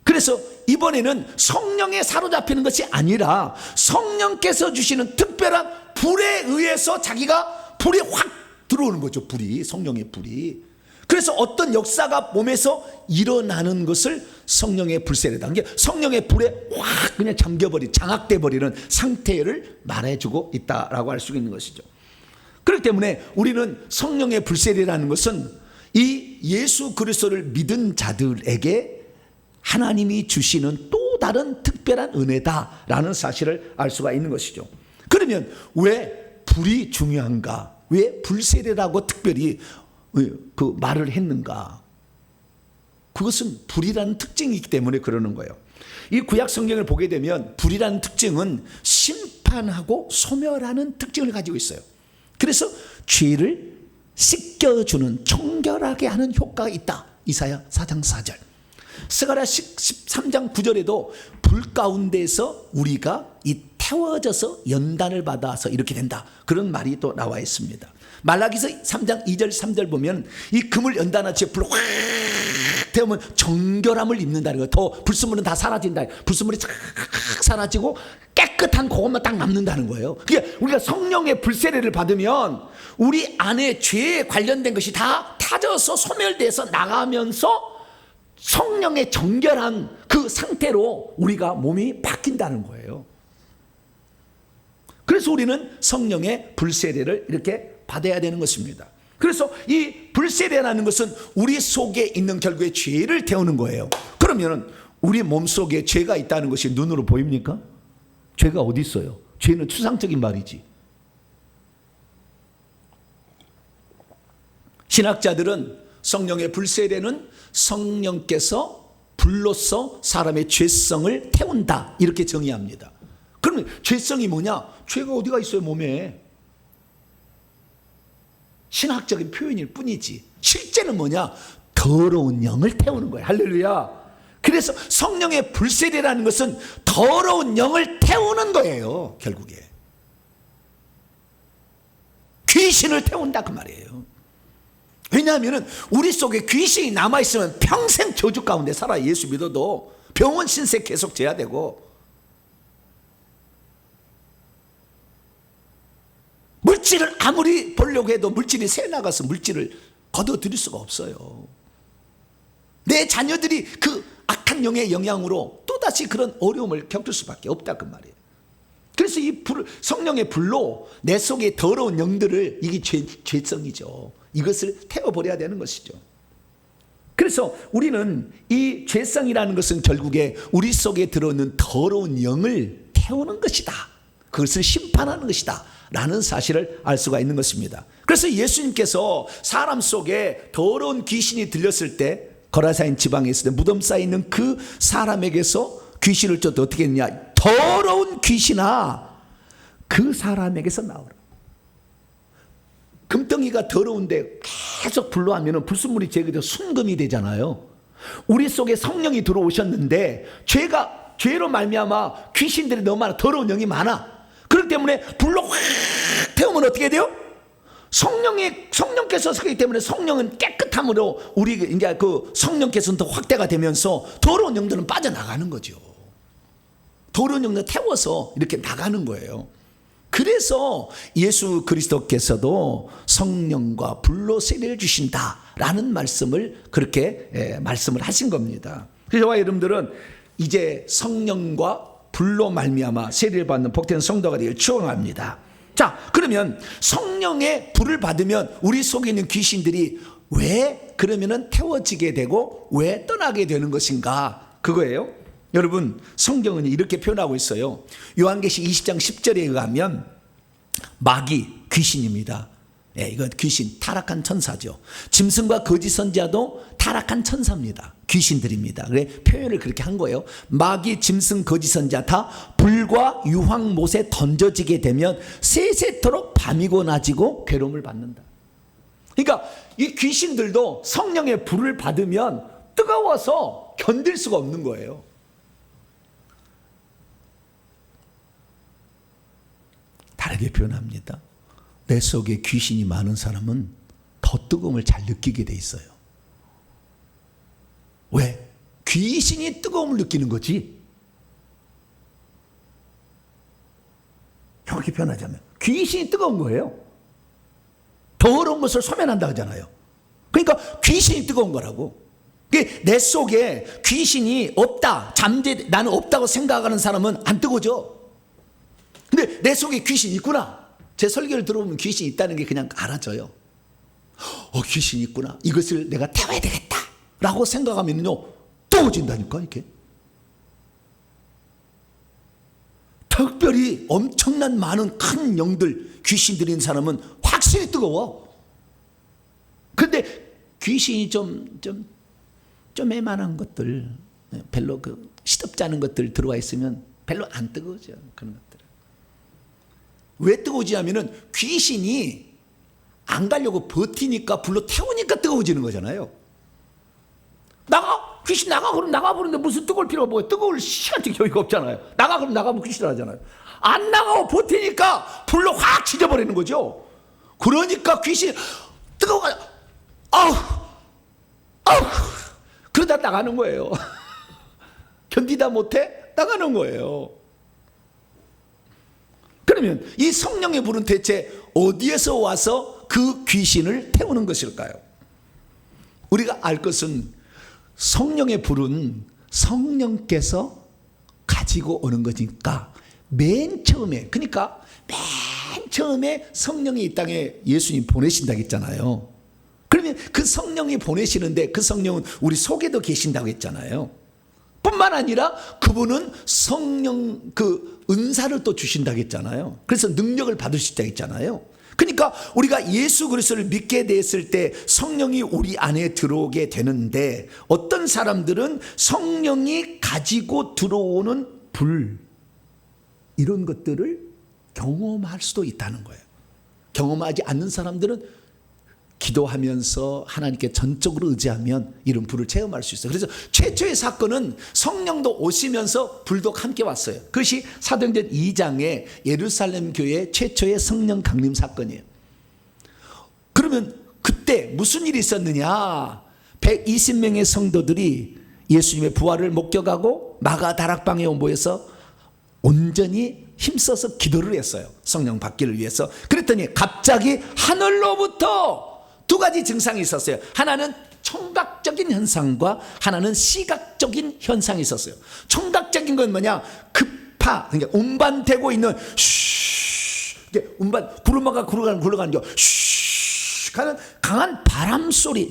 그래서 이번에는 성령에 사로잡히는 것이 아니라 성령께서 주시는 특별한 불에 의해서 자기가 불이 확 들어오는 거죠. 불이, 성령의 불이. 그래서 어떤 역사가 몸에서 일어나는 것을 성령의 불세례다. 이게 성령의 불에 확 그냥 장악돼 버리는 상태를 말해주고 있다라고 할 수 있는 것이죠. 그렇기 때문에 우리는 성령의 불세례라는 것은 이 예수 그리스도를 믿은 자들에게 하나님이 주시는 또 다른 특별한 은혜다라는 사실을 알 수가 있는 것이죠. 그러면 왜 불이 중요한가? 왜 불세례라고 특별히 그 말을 했는가? 그것은 불이라는 특징이 있기 때문에 그러는 거예요. 이 구약 성경을 보게 되면 불이라는 특징은 심판하고 소멸하는 특징을 가지고 있어요. 그래서 죄를 씻겨주는, 청결하게 하는 효과가 있다. 이사야 4장 4절. 스가랴 13장 9절에도 불 가운데서 우리가 이 태워져서 연단을 받아서 이렇게 된다, 그런 말이 또 나와 있습니다. 말라기서 3장 2절 3절 보면 이 금을 연단하지 불 확 태우면 정결함을 입는다는 거예요. 더 불순물은 다 사라진다. 불순물이 싹 사라지고 깨끗한 그것만 딱 남는다는 거예요. 그게 우리가 성령의 불세례를 받으면 우리 안에 죄에 관련된 것이 다 타져서 소멸돼서 나가면서 성령의 정결한 그 상태로 우리가 몸이 바뀐다는 거예요. 그래서 우리는 성령의 불세례를 이렇게 받아야 되는 것입니다. 그래서 이 불세례라는 것은 우리 속에 있는 결국에 죄를 태우는 거예요. 그러면 우리 몸속에 죄가 있다는 것이 눈으로 보입니까? 죄가 어디 있어요? 죄는 추상적인 말이지. 신학자들은 성령의 불세례는 성령께서 불로써 사람의 죄성을 태운다 이렇게 정의합니다. 그러면 죄성이 뭐냐? 죄가 어디가 있어요, 몸에? 신학적인 표현일 뿐이지 실제는 뭐냐? 더러운 영을 태우는 거예요. 할렐루야. 그래서 성령의 불세례라는 것은 더러운 영을 태우는 거예요. 결국에 귀신을 태운다 그 말이에요. 왜냐하면 우리 속에 귀신이 남아있으면 평생 저주 가운데 살아. 예수 믿어도 병원 신세 계속 져야 되고, 물질을 아무리 벌려고 해도 물질이 새 나가서 물질을 거둬들일 수가 없어요. 내 자녀들이 그 악한 영의 영향으로 또다시 그런 어려움을 겪을 수밖에 없다 그 말이에요. 그래서 이 불, 성령의 불로 내 속에 더러운 영들을, 이게 죄성이죠. 이것을 태워버려야 되는 것이죠. 그래서 우리는 이 죄성이라는 것은 결국에 우리 속에 들어오는 더러운 영을 태우는 것이다. 그것을 심판하는 것이다 라는 사실을 알 수가 있는 것입니다. 그래서 예수님께서 사람 속에 더러운 귀신이 들렸을 때, 거라사인 지방에 있을 때 무덤 쌓여 있는 그 사람에게서 귀신을 쫓아 어떻게 했냐? 더러운 귀신아 그 사람에게서 나오라. 금덩이가 더러운데 계속 불로 하면 불순물이 제거되어 순금이 되잖아요. 우리 속에 성령이 들어오셨는데 죄로 말미암아 귀신들이 너무 많아. 더러운 영이 많아. 그렇기 때문에 불로 확 태우면 어떻게 돼요? 성령께서 서기 때문에 성령은 깨끗함으로 우리 이제 그 성령께서는 더 확대가 되면서 더러운 영들은 빠져나가는 거죠. 더러운 영들 태워서 이렇게 나가는 거예요. 그래서 예수 그리스도께서도 성령과 불로 세례를 주신다라는 말씀을 그렇게 말씀을 하신 겁니다. 그래서 저와 여러분들은 이제 성령과 불로 말미암아 세례를 받는 복된 성도가 되길 축원합니다. 자, 그러면 성령의 불을 받으면 우리 속에 있는 귀신들이 왜 그러면은 태워지게 되고 왜 떠나게 되는 것인가? 그거예요. 여러분, 성경은 이렇게 표현하고 있어요. 요한계시 20장 10절에 의하면 마귀, 귀신입니다. 예, 이거 귀신, 타락한 천사죠. 짐승과 거짓 선지자도 타락한 천사입니다. 귀신들입니다. 그래 표현을 그렇게 한 거예요. 마귀, 짐승, 거짓 선지자 다 불과 유황못에 던져지게 되면 세세토록 밤이고 낮이고 괴로움을 받는다. 그러니까 이 귀신들도 성령의 불을 받으면 뜨거워서 견딜 수가 없는 거예요. 다르게 표현합니다. 내 속에 귀신이 많은 사람은 더 뜨거움을 잘 느끼게 돼 있어요. 왜? 귀신이 뜨거움을 느끼는 거지. 이렇게 표현하자면 귀신이 뜨거운 거예요. 더러운 것을 소멸한다 하잖아요. 그러니까 귀신이 뜨거운 거라고. 내 속에 귀신이 없다, 나는 없다고 생각하는 사람은 안 뜨거워져. 근데 내 속에 귀신이 있구나. 제 설교를 들어보면 귀신이 있다는 게 그냥 알아져요. 귀신이 있구나. 이것을 내가 태워야 되겠다 라고 생각하면요 뜨거워진다니까. 이렇게 특별히 엄청난 많은 큰 영들, 귀신들이 있는 사람은 확실히 뜨거워. 근데 귀신이 좀 애만한 것들, 별로 시덥지 않은 것들 들어와 있으면 별로 안 뜨거워져. 그런 것들. 왜 뜨거워지지 하면은 귀신이 안 가려고 버티니까 불로 태우니까 뜨거워지는 거잖아요. 나가! 귀신 나가! 그럼 나가버리는데 무슨 뜨거울 필요가 뭐야? 뜨거울 시간적 여유가 없잖아요. 나가! 그럼 나가면 귀신 하잖아요. 안 나가고 버티니까 불로 확 지져버리는 거죠. 그러니까 귀신 뜨거워가 아우 그러다 나가는 거예요. 견디다 못해 나가는 거예요. 그러면 이 성령의 불은 대체 어디에서 와서 그 귀신을 태우는 것일까요? 우리가 알 것은 성령의 불은 성령께서 가지고 오는 거니까 맨 처음에, 그러니까 맨 처음에 성령이 이 땅에 예수님 보내신다고 했잖아요. 그러면 그 성령이 보내시는데 그 성령은 우리 속에도 계신다고 했잖아요. 뿐만 아니라 그분은 성령 그 은사를 또 주신다고 했잖아요. 그래서 능력을 받을 수 있다고 했잖아요. 그러니까 우리가 예수 그리스도를 믿게 됐을 때 성령이 우리 안에 들어오게 되는데 어떤 사람들은 성령이 가지고 들어오는 불, 이런 것들을 경험할 수도 있다는 거예요. 경험하지 않는 사람들은 기도하면서 하나님께 전적으로 의지하면 이런 불을 체험할 수 있어요. 그래서 최초의 사건은 성령도 오시면서 불도 함께 왔어요. 그것이 사도행전 2장의 예루살렘 교회 최초의 성령 강림 사건이에요. 그러면 그때 무슨 일이 있었느냐? 120명의 성도들이 예수님의 부활을 목격하고 마가 다락방에 모여서 온전히 힘써서 기도를 했어요. 성령 받기를 위해서. 그랬더니 갑자기 하늘로부터 두 가지 증상이 있었어요. 하나는 청각적인 현상과 하나는 시각적인 현상이 있었어요. 청각적인 건 뭐냐? 그러니까 운반되고 있는 이게 운반 구르마가 굴러가는 거 하는 강한 바람 소리,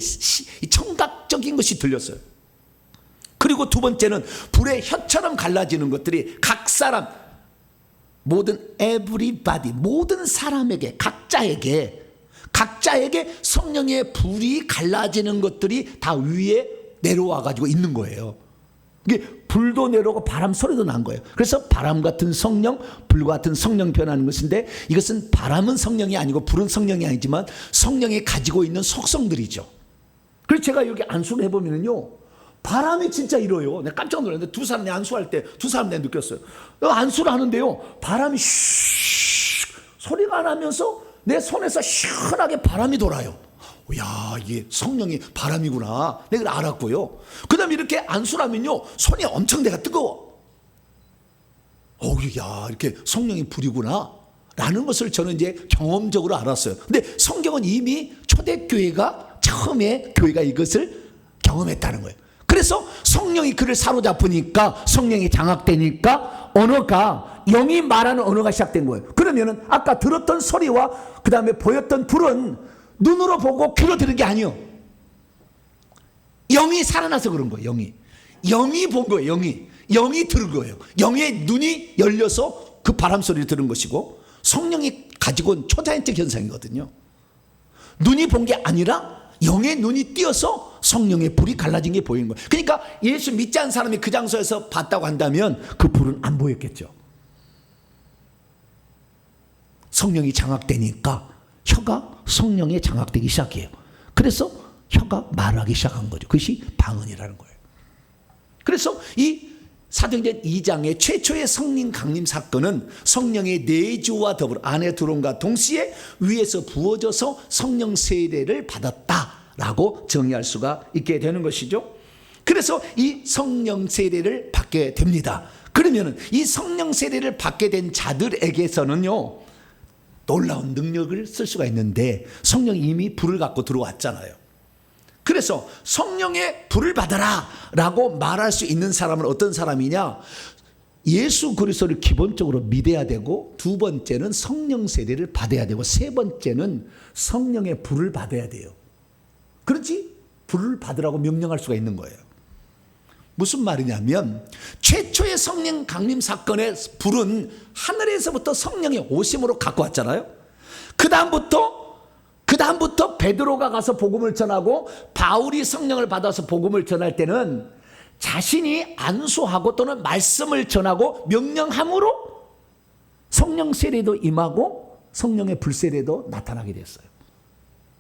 청각적인 것이 들렸어요. 그리고 두 번째는 불의 혀처럼 갈라지는 것들이 각 사람, 모든 everybody, 모든 사람에게, 각자에게 성령의 불이 갈라지는 것들이 다 위에 내려와 가지고 있는 거예요. 이게 불도 내려오고 바람 소리도 난 거예요. 그래서 바람 같은 성령, 불 같은 성령 표현하는 것인데, 이것은 바람은 성령이 아니고 불은 성령이 아니지만 성령이 가지고 있는 속성들이죠. 그래서 제가 여기 안수를 해보면요, 바람이 진짜 이래요. 내가 깜짝 놀랐는데 두 사람, 내 안수할 때 두 사람 내가 느꼈어요. 안수를 하는데요, 바람이 슉 소리가 나면서 내 손에서 시원하게 바람이 돌아요. 야, 이게 성령이 바람이구나, 내가 알았고요. 그 다음에 이렇게 안수를 하면요, 손이 엄청 내가 뜨거워. 야, 이렇게 성령이 불이구나 라는 것을 저는 이제 경험적으로 알았어요. 근데 성경은 이미 초대교회가 처음에 교회가 이것을 경험했다는 거예요. 그래서 성령이 그를 사로잡으니까, 성령이 장악되니까 언어가, 영이 말하는 언어가 시작된 거예요. 그러면은 아까 들었던 소리와 그 다음에 보였던 불은 눈으로 보고 귀로 들은 게 아니에요. 영이 살아나서 그런 거예요. 영이 본 거예요. 영이 들은 거예요. 영의 눈이 열려서 그 바람 소리를 들은 것이고, 성령이 가지고 온 초자연적 현상이거든요. 눈이 본 게 아니라 영의 눈이 띄어서 성령의 불이 갈라진 게 보이는 거예요. 그러니까 예수 믿지 않은 사람이 그 장소에서 봤다고 한다면 그 불은 안 보였겠죠. 성령이 장악되니까 혀가 성령에 장악되기 시작해요. 그래서 혀가 말하기 시작한 거죠. 그것이 방언이라는 거예요. 그래서 이 사도행전 2장의 최초의 성령 강림 사건은 성령의 내주와 더불어 안에 들어온과 동시에 위에서 부어져서 성령 세례를 받았다라고 정의할 수가 있게 되는 것이죠. 그래서 이 성령 세례를 받게 됩니다. 그러면 이 성령 세례를 받게 된 자들에게서는요, 놀라운 능력을 쓸 수가 있는데, 성령이 이미 불을 갖고 들어왔잖아요. 그래서 성령의 불을 받아라 라고 말할 수 있는 사람은 어떤 사람이냐? 예수 그리스도를 기본적으로 믿어야 되고, 두 번째는 성령 세례를 받아야 되고, 세 번째는 성령의 불을 받아야 돼요. 그렇지? 불을 받으라고 명령할 수가 있는 거예요. 무슨 말이냐면, 최초의 성령 강림 사건의 불은 하늘에서부터 성령의 오심으로 갖고 왔잖아요. 그 다음부터 베드로가 가서 복음을 전하고, 바울이 성령을 받아서 복음을 전할 때는 자신이 안수하고 또는 말씀을 전하고 명령함으로 성령 세례도 임하고 성령의 불세례도 나타나게 됐어요.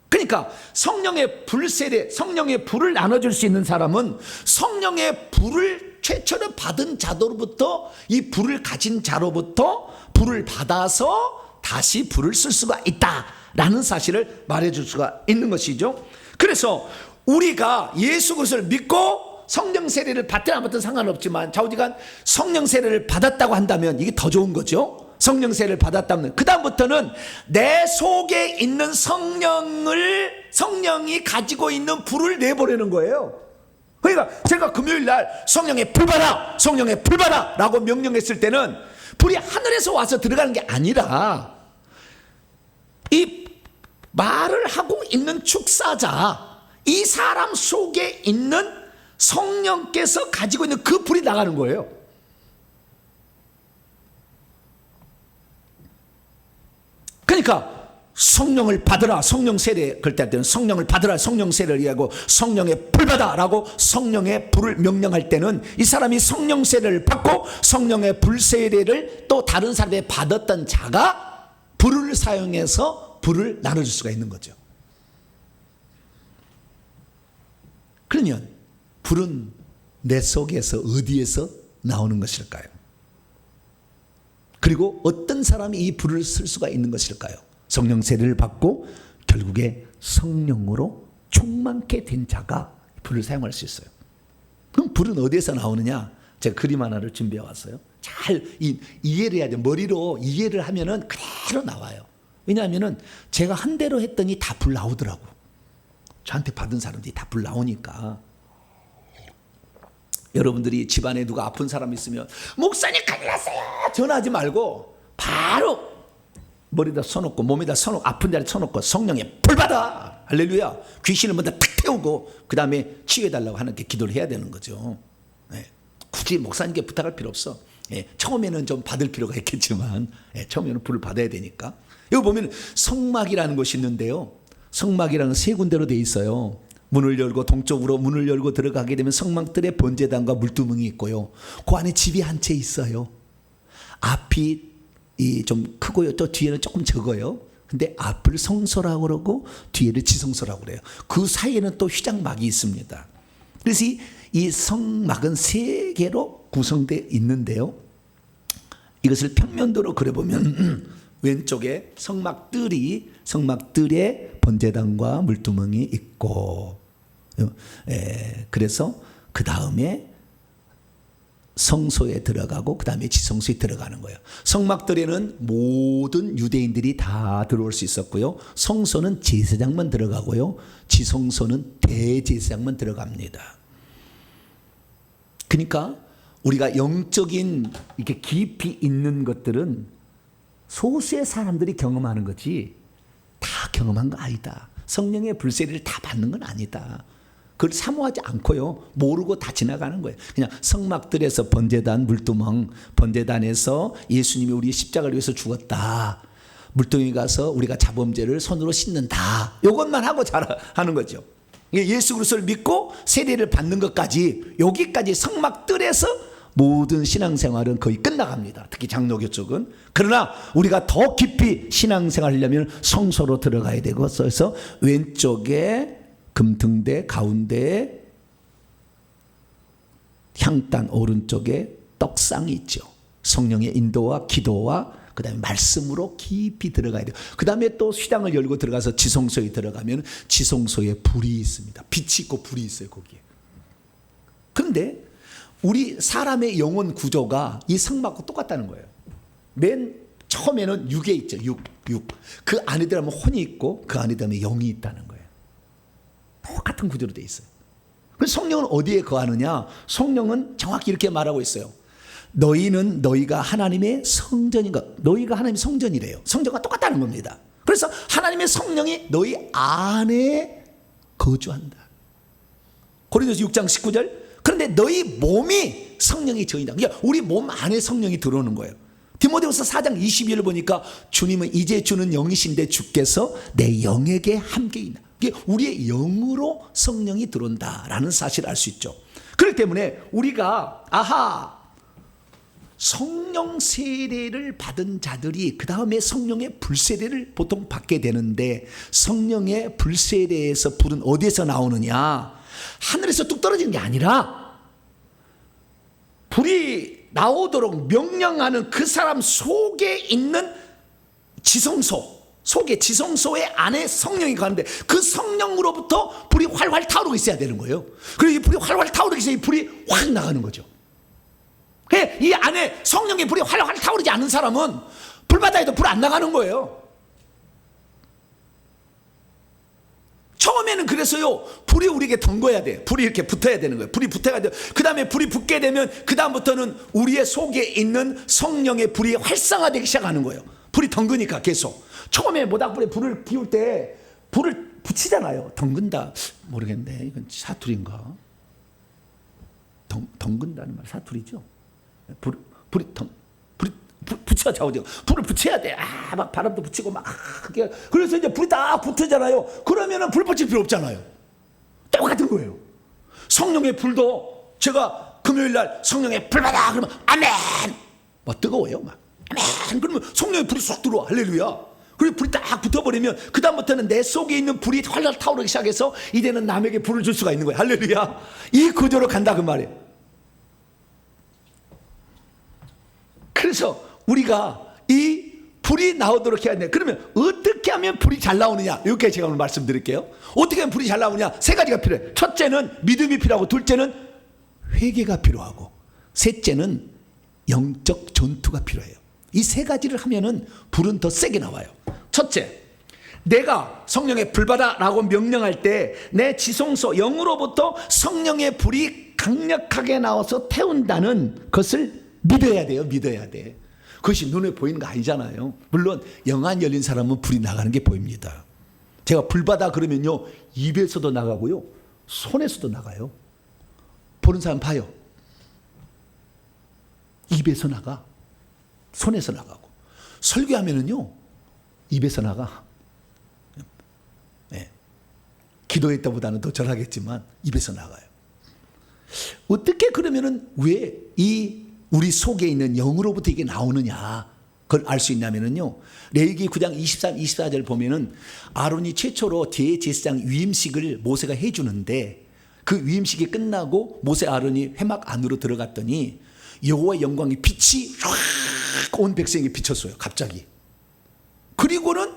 그러니까 성령의 불세례, 성령의 불을 나눠줄 수 있는 사람은 성령의 불을 최초로 받은 자로부터, 이 불을 가진 자로부터 불을 받아서 다시 불을 쓸 수가 있다라는 사실을 말해줄 수가 있는 것이죠. 그래서 우리가 예수 그리스도를 믿고 성령 세례를 받든 안 받든 상관없지만, 좌우지간 성령 세례를 받았다고 한다면 이게 더 좋은 거죠. 성령 세례를 받았다면 그 다음부터는 내 속에 있는 성령이 가지고 있는 불을 내보내는 거예요. 그러니까 제가 금요일 날 성령의 불 받아, 성령의 불 받아 라고 명령했을 때는 불이 하늘에서 와서 들어가는 게 아니라, 이 말을 하고 있는 축사자, 이 사람 속에 있는 성령께서 가지고 있는 그 불이 나가는 거예요. 그러니까 성령을 받으라, 성령 세례 그럴 때는 성령을 받으라, 성령 세례를 이야기하고, 성령의 불 받아라고 성령의 불을 명령할 때는 이 사람이 성령 세례를 받고 성령의 불 세례를 또 다른 사람에 받았던 자가 불을 사용해서 불을 나눠줄 수가 있는 거죠. 그러면 불은 내 속에서 어디에서 나오는 것일까요? 그리고 어떤 사람이 이 불을 쓸 수가 있는 것일까요? 성령 세례를 받고 결국에 성령으로 충만케 된 자가 불을 사용할 수 있어요. 그럼 불은 어디에서 나오느냐? 제가 그림 하나를 준비해 왔어요. 잘 이해를 해야 돼요. 머리로 이해를 하면은 그대로 나와요. 왜냐하면은 제가 한 대로 했더니 다 불 나오더라고. 저한테 받은 사람들이 다 불 나오니까. 여러분들이 집안에 누가 아픈 사람 있으면 목사님 큰일 났어요 전화하지 말고 바로 머리에다 써놓고 몸에다 써놓고 아픈 자리에 써놓고 성령의 불 받아, 할렐루야, 귀신을 먼저 탁 태우고 그 다음에 치유해달라고 하는 게 기도를 해야 되는 거죠. 네. 굳이 목사님께 부탁할 필요 없어. 네. 처음에는 좀 받을 필요가 있겠지만, 네. 처음에는 불을 받아야 되니까. 여기 보면 성막이라는 것이 있는데요, 성막이라는 세 군데로 되어 있어요. 문을 열고 동쪽으로 문을 열고 들어가게 되면 성막들의 번제단과 물두멍이 있고요. 그 안에 집이 한 채 있어요. 앞이 좀 크고요. 또 뒤에는 조금 적어요. 근데 앞을 성소라고 그러고 뒤에를 지성소라고 그래요. 그 사이에는 또 휘장막이 있습니다. 그래서 이 성막은 3개로 구성되어 있는데요. 이것을 평면도로 그려보면 왼쪽에 성막들에 번제단과 물두멍이 있고, 그래서 그 다음에 성소에 들어가고 그 다음에 지성소에 들어가는 거예요. 성막들에는 모든 유대인들이 다 들어올 수 있었고요. 성소는 제사장만 들어가고요. 지성소는 대제사장만 들어갑니다. 그러니까 우리가 영적인 이렇게 깊이 있는 것들은 소수의 사람들이 경험하는 거지 다 경험한 거 아니다. 성령의 불세례를 다 받는 건 아니다. 그걸 사모하지 않고요. 모르고 다 지나가는 거예요. 그냥 성막들에서 번제단, 물두멍, 번제단에서 예수님이 우리 십자가를 위해서 죽었다. 물두멍에 가서 우리가 자범죄를 손으로 씻는다. 이것만 하고 잘하는 거죠. 예수 그리스도를 믿고 세례를 받는 것까지, 여기까지 성막들에서 모든 신앙생활은 거의 끝나갑니다. 특히 장로교 쪽은. 그러나 우리가 더 깊이 신앙생활을 하려면 성소로 들어가야 되고, 그래서 왼쪽에 금등대, 가운데에 향단, 오른쪽에 떡상이 있죠. 성령의 인도와 기도와 그 다음에 말씀으로 깊이 들어가야 돼요. 그 다음에 또 휘장을 열고 들어가서 지성소에 들어가면 지성소에 불이 있습니다. 빛이 있고 불이 있어요, 거기에. 그런데 우리 사람의 영혼 구조가 이 성막과 똑같다는 거예요. 맨 처음에는 육에 있죠. 육. 그 안에 들어가면 혼이 있고 그 안에 들어가면 영이 있다는 거예요. 똑같은 구조로 돼 있어요. 그래서 성령은 어디에 거하느냐? 성령은 정확히 이렇게 말하고 있어요. 너희는 너희가 하나님의 성전인가? 너희가 하나님의 성전이래요. 성전과 똑같다는 겁니다. 그래서 하나님의 성령이 너희 안에 거주한다. 고린도서 6장 19절. 그런데 너희 몸이 성령이 저인다. 그러니까 우리 몸 안에 성령이 들어오는 거예요. 디모데후서 4장 22절을 보니까 주님은 이제 주는 영이신데 주께서 내 영에게 함께 있나. 우리의 영으로 성령이 들어온다라는 사실을 알 수 있죠. 그렇기 때문에 우리가 성령 세례를 받은 자들이 그 다음에 성령의 불세례를 보통 받게 되는데, 성령의 불세례에서 불은 어디에서 나오느냐? 하늘에서 뚝 떨어지는 게 아니라 불이 나오도록 명령하는 그 사람 속에 있는 지성소, 속에 지성소의 안에 성령이 가는데 그 성령으로부터 불이 활활 타오르고 있어야 되는 거예요. 그리고 이 불이 활활 타오르기 전에 이 불이 확 나가는 거죠. 이 안에 성령의 불이 활활 타오르지 않는 사람은 불바다에도 불 안 나가는 거예요. 처음에는 그래서요, 불이 우리에게 덩궈야 돼요. 불이 이렇게 붙어야 되는 거예요. 불이 붙어야 돼요. 그 다음에 불이 붙게 되면 그 다음부터는 우리의 속에 있는 성령의 불이 활성화되기 시작하는 거예요. 불이 덩그니까 계속. 처음에 모닥불에 불을 피울 때 불을 붙이잖아요. 덩근다. 모르겠네. 이건 사투리인가? 덩근다는 말 사투리죠. 불이 붙여져. 불을 붙여야 돼. 막 바람도 붙이고 막. 그래서 이제 불이 딱 붙으잖아요. 그러면은 불 붙일 필요 없잖아요. 똑같은 거예요. 성령의 불도 제가 금요일 날 성령의 불 받아 그러면 아멘. 막 뜨거워요. 막 아멘. 그러면 성령의 불이 쏙 들어와. 할렐루야. 그리고 불이 딱 붙어버리면 그 다음부터는 내 속에 있는 불이 활활 타오르기 시작해서 이제는 남에게 불을 줄 수가 있는 거예요. 할렐루야. 이 구조로 간다 그 말이에요. 그래서 우리가 이 불이 나오도록 해야 돼. 그러면 어떻게 하면 불이 잘 나오느냐? 이렇게 제가 오늘 말씀드릴게요. 어떻게 하면 불이 잘 나오느냐? 3가지가 필요해요. 첫째는 믿음이 필요하고, 둘째는 회개가 필요하고, 셋째는 영적 전투가 필요해요. 이 3가지를 하면은 불은 더 세게 나와요. 첫째, 내가 성령의 불 받아라고 명령할 때 내 지성소 영으로부터 성령의 불이 강력하게 나와서 태운다는 것을 믿어야 돼요. 믿어야 돼. 그것이 눈에 보이는 거 아니잖아요. 물론 영안 열린 사람은 불이 나가는 게 보입니다. 제가 불 받아 그러면요, 입에서도 나가고요, 손에서도 나가요. 보는 사람 봐요. 입에서 나가, 손에서 나가고. 설교하면은요, 입에서 나가. 네. 기도했다보다는 더 절하겠지만 입에서 나가요. 어떻게 그러면은 왜 이 우리 속에 있는 영으로부터 이게 나오느냐 그걸 알 수 있냐면은요, 레위기 9장 23, 24절 보면은 아론이 최초로 대제사장 위임식을 모세가 해주는데 그 위임식이 끝나고 모세 아론이 회막 안으로 들어갔더니 여호와의 영광의 빛이 확 온 백성에게 비쳤어요. 갑자기. 그리고는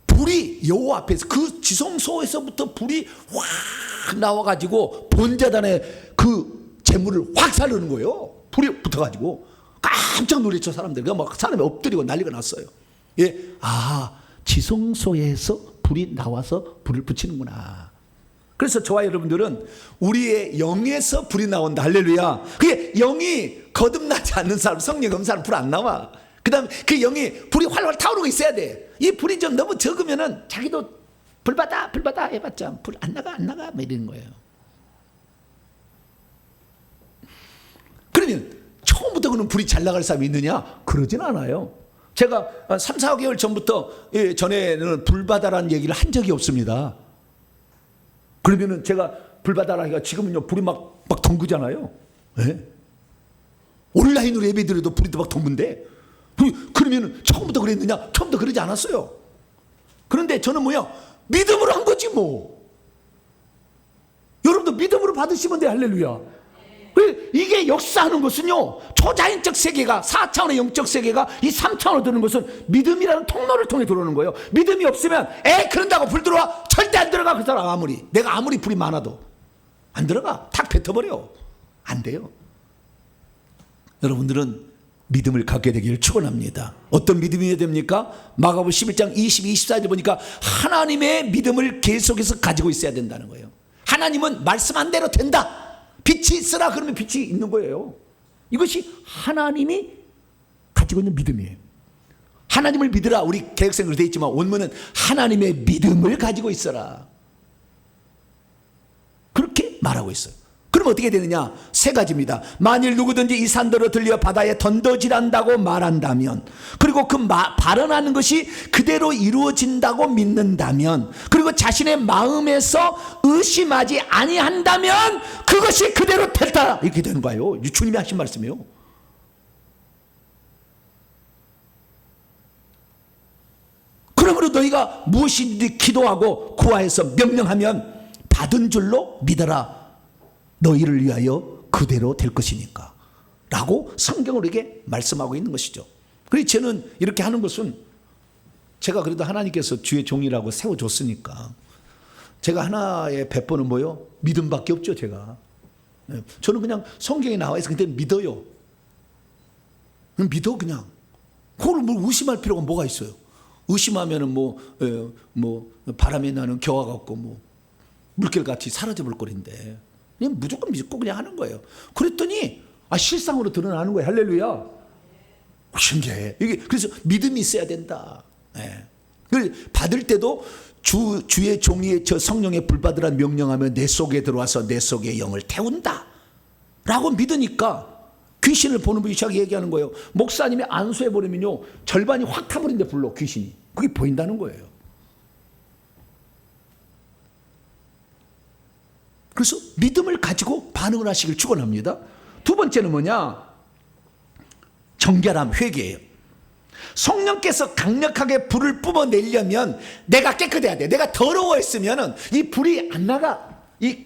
불이 여호와 앞에서 그 지성소에서부터 불이 확 나와가지고 번제단에 그 재물을 확 사르는 거예요. 불이 붙어가지고 깜짝 놀랐죠. 사람들. 막 사람이 엎드리고 난리가 났어요. 예, 아, 지성소에서 불이 나와서 불을 붙이는구나. 그래서 저와 여러분들은 우리의 영에서 불이 나온다. 할렐루야. 그게 영이 거듭나지 않는 사람, 성령 없는 사람 불 안 나와. 그 다음에 그 영이 불이 활활 타오르고 있어야 돼. 이 불이 좀 너무 적으면은 자기도 불 받아 해봤자 불 안 나가 뭐 이러는 거예요. 그러면 처음부터 그는 불이 잘 나갈 사람이 있느냐? 그러진 않아요. 제가 3, 4개월 전부터 전에는 불 받아라는 얘기를 한 적이 없습니다. 그러면은 제가 불 받아라 하니까 지금은요 불이 막 덩그잖아요. 네? 온라인으로 예배드려도 불이 막 덩근데 그러면은 처음부터 그랬느냐? 처음부터 그러지 않았어요. 그런데 저는 뭐야? 믿음으로 한 거지 뭐. 여러분도 믿음으로 받으시면 돼. 할렐루야. 이게 역사하는 것은요, 초자연적 세계가 4차원의 영적 세계가 이 3차원으로 드는 것은 믿음이라는 통로를 통해 들어오는 거예요. 믿음이 없으면 그런다고 불 들어와? 절대 안 들어가. 그 사람 내가 아무리 불이 많아도 안 들어가. 탁 뱉어버려. 안 돼요. 여러분들은 믿음을 갖게 되기를 축원합니다. 어떤 믿음이 됩니까? 마가복음 11장 22, 24절 보니까 하나님의 믿음을 계속해서 가지고 있어야 된다는 거예요. 하나님은 말씀한 대로 된다. 빛이 있으라 그러면 빛이 있는 거예요. 이것이 하나님이 가지고 있는 믿음이에요. 하나님을 믿으라. 우리 개혁생으로 되어 있지만 원문은 하나님의 믿음을 가지고 있어라. 그렇게 말하고 있어요. 그럼 어떻게 되느냐? 세 가지입니다. 만일 누구든지 이 산더러 들려 바다에 던져지란다고 말한다면, 그리고 그 발언하는 것이 그대로 이루어진다고 믿는다면, 그리고 자신의 마음에서 의심하지 아니한다면 그것이 그대로 됐다. 이렇게 되는 거예요. 주님이 하신 말씀이에요. 그러므로 너희가 무엇이든지 기도하고 구하여서 명령하면 받은 줄로 믿어라. 너희를 위하여 그대로 될 것이니까 라고 성경으로 이게 말씀하고 있는 것이죠. 그래서 저는 이렇게 하는 것은 제가 그래도 하나님께서 주의 종이라고 세워줬으니까 제가 하나의 배포는 뭐요? 믿음밖에 없죠. 제가 저는 그냥 성경에 나와 있어. 근데 믿어요. 믿어. 그냥 그걸 뭘 의심할 필요가 뭐가 있어요? 의심하면은 바람에 나는 겨와 같고 물결같이 사라져 볼 거리인데 그냥 무조건 믿고 그냥 하는 거예요. 그랬더니 실상으로 드러나는 거예요. 할렐루야. 신기해. 이게 그래서 믿음이 있어야 된다. 네. 받을 때도 주의 종이의 저 성령의 불 받으라 명령하면 내 속에 들어와서 내 속의 영을 태운다 라고 믿으니까 귀신을 보는 분이 시작 얘기하는 거예요. 목사님이 안수해 버리면요 절반이 확 타버린대. 불로 귀신이. 그게 보인다는 거예요. 그래서 믿음을 가지고 반응을 하시길 축원합니다. 두 번째는 뭐냐? 정결함, 회개예요. 성령께서 강력하게 불을 뿜어내려면 내가 깨끗해야 돼. 내가 더러워했으면 이 불이 안 나가. 이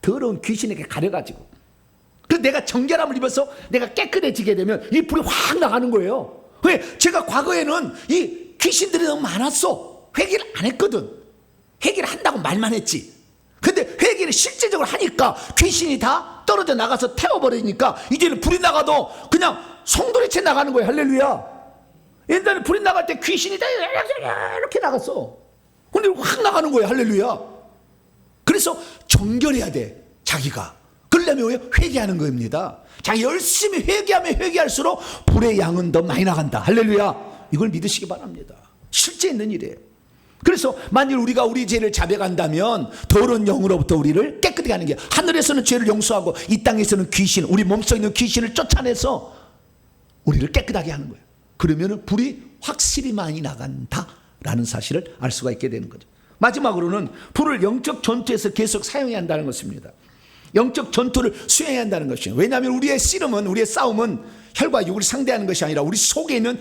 더러운 귀신에게 가려가지고. 그래서 내가 정결함을 입어서 내가 깨끗해지게 되면 이 불이 확 나가는 거예요. 왜? 제가 과거에는 이 귀신들이 너무 많았어. 회개를 안 했거든. 회개를 한다고 말만 했지. 근데 회개를 실제적으로 하니까 귀신이 다 떨어져 나가서 태워버리니까 이제는 불이 나가도 그냥 송두리째 나가는 거예요. 할렐루야. 옛날에 불이 나갈 때 귀신이 다 이렇게 나갔어. 근데 확 나가는 거예요. 할렐루야. 그래서 정결해야 돼. 자기가. 그러려면 왜? 회개하는 겁니다. 자기 열심히 회개하면 회개할수록 불의 양은 더 많이 나간다. 할렐루야. 이걸 믿으시기 바랍니다. 실제 있는 일이에요. 그래서 만일 우리가 우리 죄를 자백한다면 더러운 영으로부터 우리를 깨끗하게 하는 게, 하늘에서는 죄를 용서하고 이 땅에서는 귀신, 우리 몸속에 있는 귀신을 쫓아내서 우리를 깨끗하게 하는 거예요. 그러면 불이 확실히 많이 나간다라는 사실을 알 수가 있게 되는 거죠. 마지막으로는 불을 영적 전투에서 계속 사용해야 한다는 것입니다. 영적 전투를 수행해야 한다는 것이에요. 왜냐하면 우리의 씨름은, 우리의 싸움은 혈과 육을 상대하는 것이 아니라 우리 속에 있는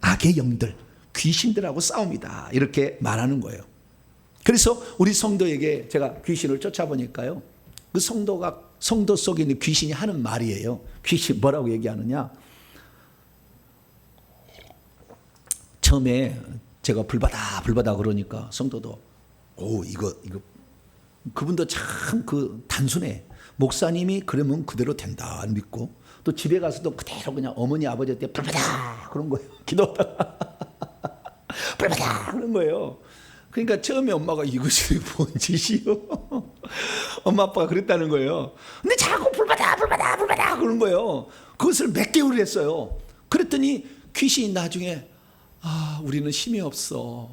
악의 영들, 귀신들하고 싸움이다, 이렇게 말하는 거예요. 그래서 우리 성도에게 제가 귀신을 쫓아보니까요, 그 성도 속에 있는 귀신이 하는 말이에요. 귀신 뭐라고 얘기하느냐, 처음에 제가 불바다 그러니까 성도도 이거 그분도 참 단순해. 목사님이 그러면 그대로 된다 믿고, 또 집에 가서도 그대로 그냥 어머니 아버지한테 불바다 그런 거예요. 기도하다가 불바다 그런 거예요. 그러니까 처음에 엄마가 이것이 뭔 짓이요? 엄마 아빠가 그랬다는 거예요. 근데 자꾸 불바다 그런 거예요. 그것을 몇 개월을 했어요. 그랬더니 귀신이 나중에 우리는 힘이 없어.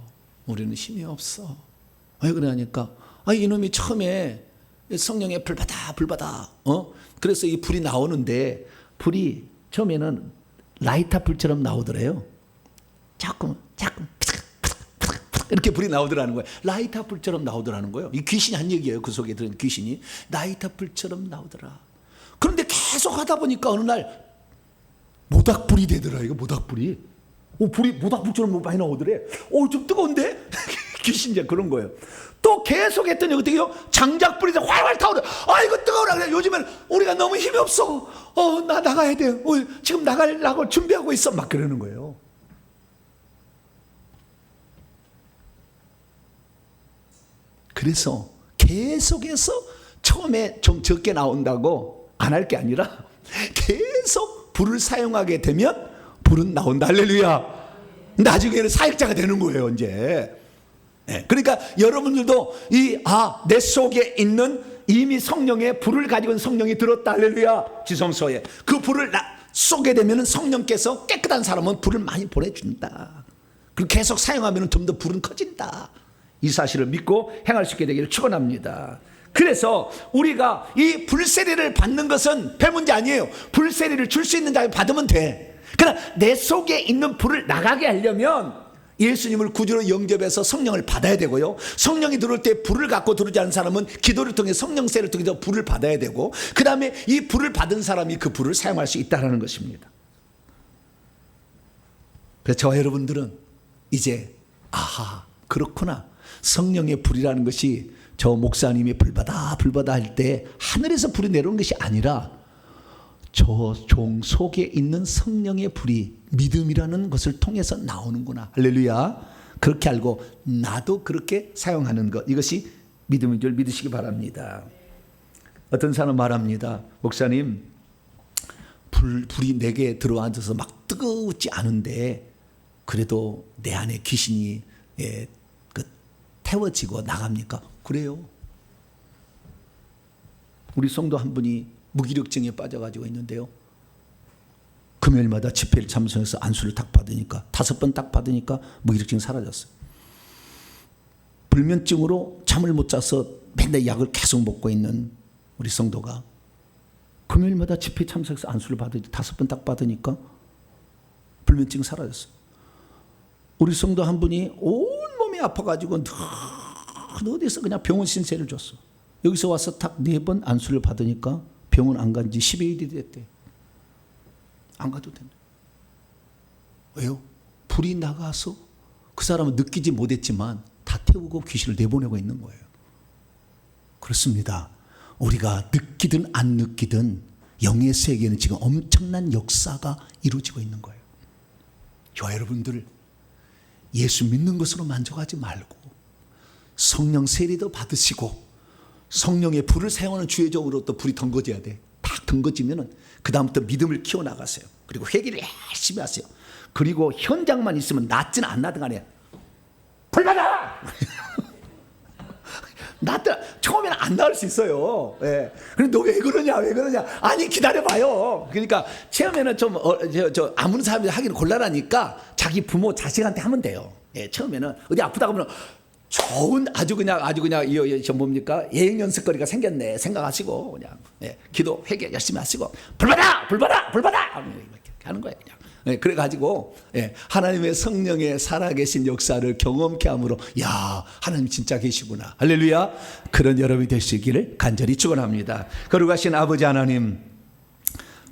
왜 그러냐니까, 이놈이 처음에 성령의 불바다 그래서 이 불이 나오는데, 불이 처음에는 라이터 불처럼 나오더래요. 자꾸 이렇게 불이 나오더라는 거예요. 라이터 불처럼 나오더라는 거예요. 이 귀신이 한 얘기예요. 그 속에 들은 귀신이 라이터 불처럼 나오더라. 그런데 계속 하다 보니까 어느 날 모닥불이 되더라. 이거 모닥불이. 불이 모닥불처럼 많이 나오더래. 좀 뜨거운데? 귀신 이제 그런 거예요. 또 계속 했더니 어떻게 해요? 장작불이 활활 타오르. 이거 뜨거워라. 그래. 요즘엔 우리가 너무 힘이 없어. 나 나가야 돼. 지금 나가려고 준비하고 있어. 막 그러는 거예요. 그래서 계속해서 처음에 좀 적게 나온다고 안 할 게 아니라 계속 불을 사용하게 되면 불은 나온다. 할렐루야. 나중에는 사역자가 되는 거예요, 이제. 그러니까 여러분들도 내 속에 있는 이미 성령의 불을 가지고 있는 성령이 들었다. 할렐루야. 지성소에 그 불을 쏘게 되면 성령께서 깨끗한 사람은 불을 많이 보내준다. 그리고 계속 사용하면 좀 더 불은 커진다. 이 사실을 믿고 행할 수 있게 되기를 축원합니다. 그래서 우리가 이 불세례를 받는 것은 별 문제 아니에요. 불세례를 줄 수 있는 자가 받으면 돼. 그러나 내 속에 있는 불을 나가게 하려면 예수님을 구주로 영접해서 성령을 받아야 되고요. 성령이 들어올 때 불을 갖고 들어오지 않은 사람은 기도를 통해 성령세를 통해서 불을 받아야 되고, 그 다음에 이 불을 받은 사람이 그 불을 사용할 수 있다는 것입니다. 그래서 저와 여러분들은 이제 그렇구나. 성령의 불이라는 것이 저 목사님이 불바다 할 때 하늘에서 불이 내려오는 것이 아니라 저 종 속에 있는 성령의 불이 믿음이라는 것을 통해서 나오는구나. 할렐루야. 그렇게 알고 나도 그렇게 사용하는 것, 이것이 믿음인 줄 믿으시기 바랍니다. 어떤 사람은 말합니다. 목사님, 불이 내게 들어앉아서 막 뜨겁지 않은데 그래도 내 안에 귀신이 태워지고 나갑니까? 그래요. 우리 성도 한 분이 무기력증에 빠져가지고 있는데요, 금요일마다 집회를 참석해서 안수를 딱 받으니까 5번 딱 받으니까 무기력증이 사라졌어요. 불면증으로 잠을 못 자서 맨날 약을 계속 먹고 있는 우리 성도가 금요일마다 집회 참석해서 안수를 받으니 5번 딱 받으니까 불면증이 사라졌어요. 우리 성도 한 분이 온몸이 아파가지고 어디서 그냥 병원 신세를 줬어. 여기서 와서 딱 4번 안수를 받으니까 병원 안 간 지 12일이 됐대. 안 가도 된다. 왜요? 불이 나가서 그 사람은 느끼지 못했지만 다 태우고 귀신을 내보내고 있는 거예요. 그렇습니다. 우리가 느끼든 안 느끼든 영의 세계는 지금 엄청난 역사가 이루어지고 있는 거예요. 저와 여러분들, 예수 믿는 것으로 만족하지 말고 성령 세례도 받으시고 성령의 불을 사용하는 주의적으로 또 불이 덩거져야 돼. 딱 덩거지면은 그 다음부터 믿음을 키워나가세요. 그리고 회개를 열심히 하세요. 그리고 현장만 있으면 낫든 안 나든 간에 불받아! 낫든 처음에는 안 나을 수 있어요. 예. 그런데 너 왜 그러냐? 아니 기다려봐요. 그러니까 처음에는 좀 아무런 사람이 하기는 곤란하니까 자기 부모 자식한테 하면 돼요. 예. 처음에는 어디 아프다 그러면 좋은 아주 그냥 저 뭡니까 예행 연습거리가 생겼네 생각하시고 그냥 기도 회개 열심히 하시고 불받아 이렇게 하는 거예요. 그냥 그래가지고 하나님의 성령의 살아계신 역사를 경험케 함으로 야, 하나님 진짜 계시구나, 할렐루야, 그런 여러분이 되시기를 간절히 축원합니다. 거룩하신 아버지 하나님,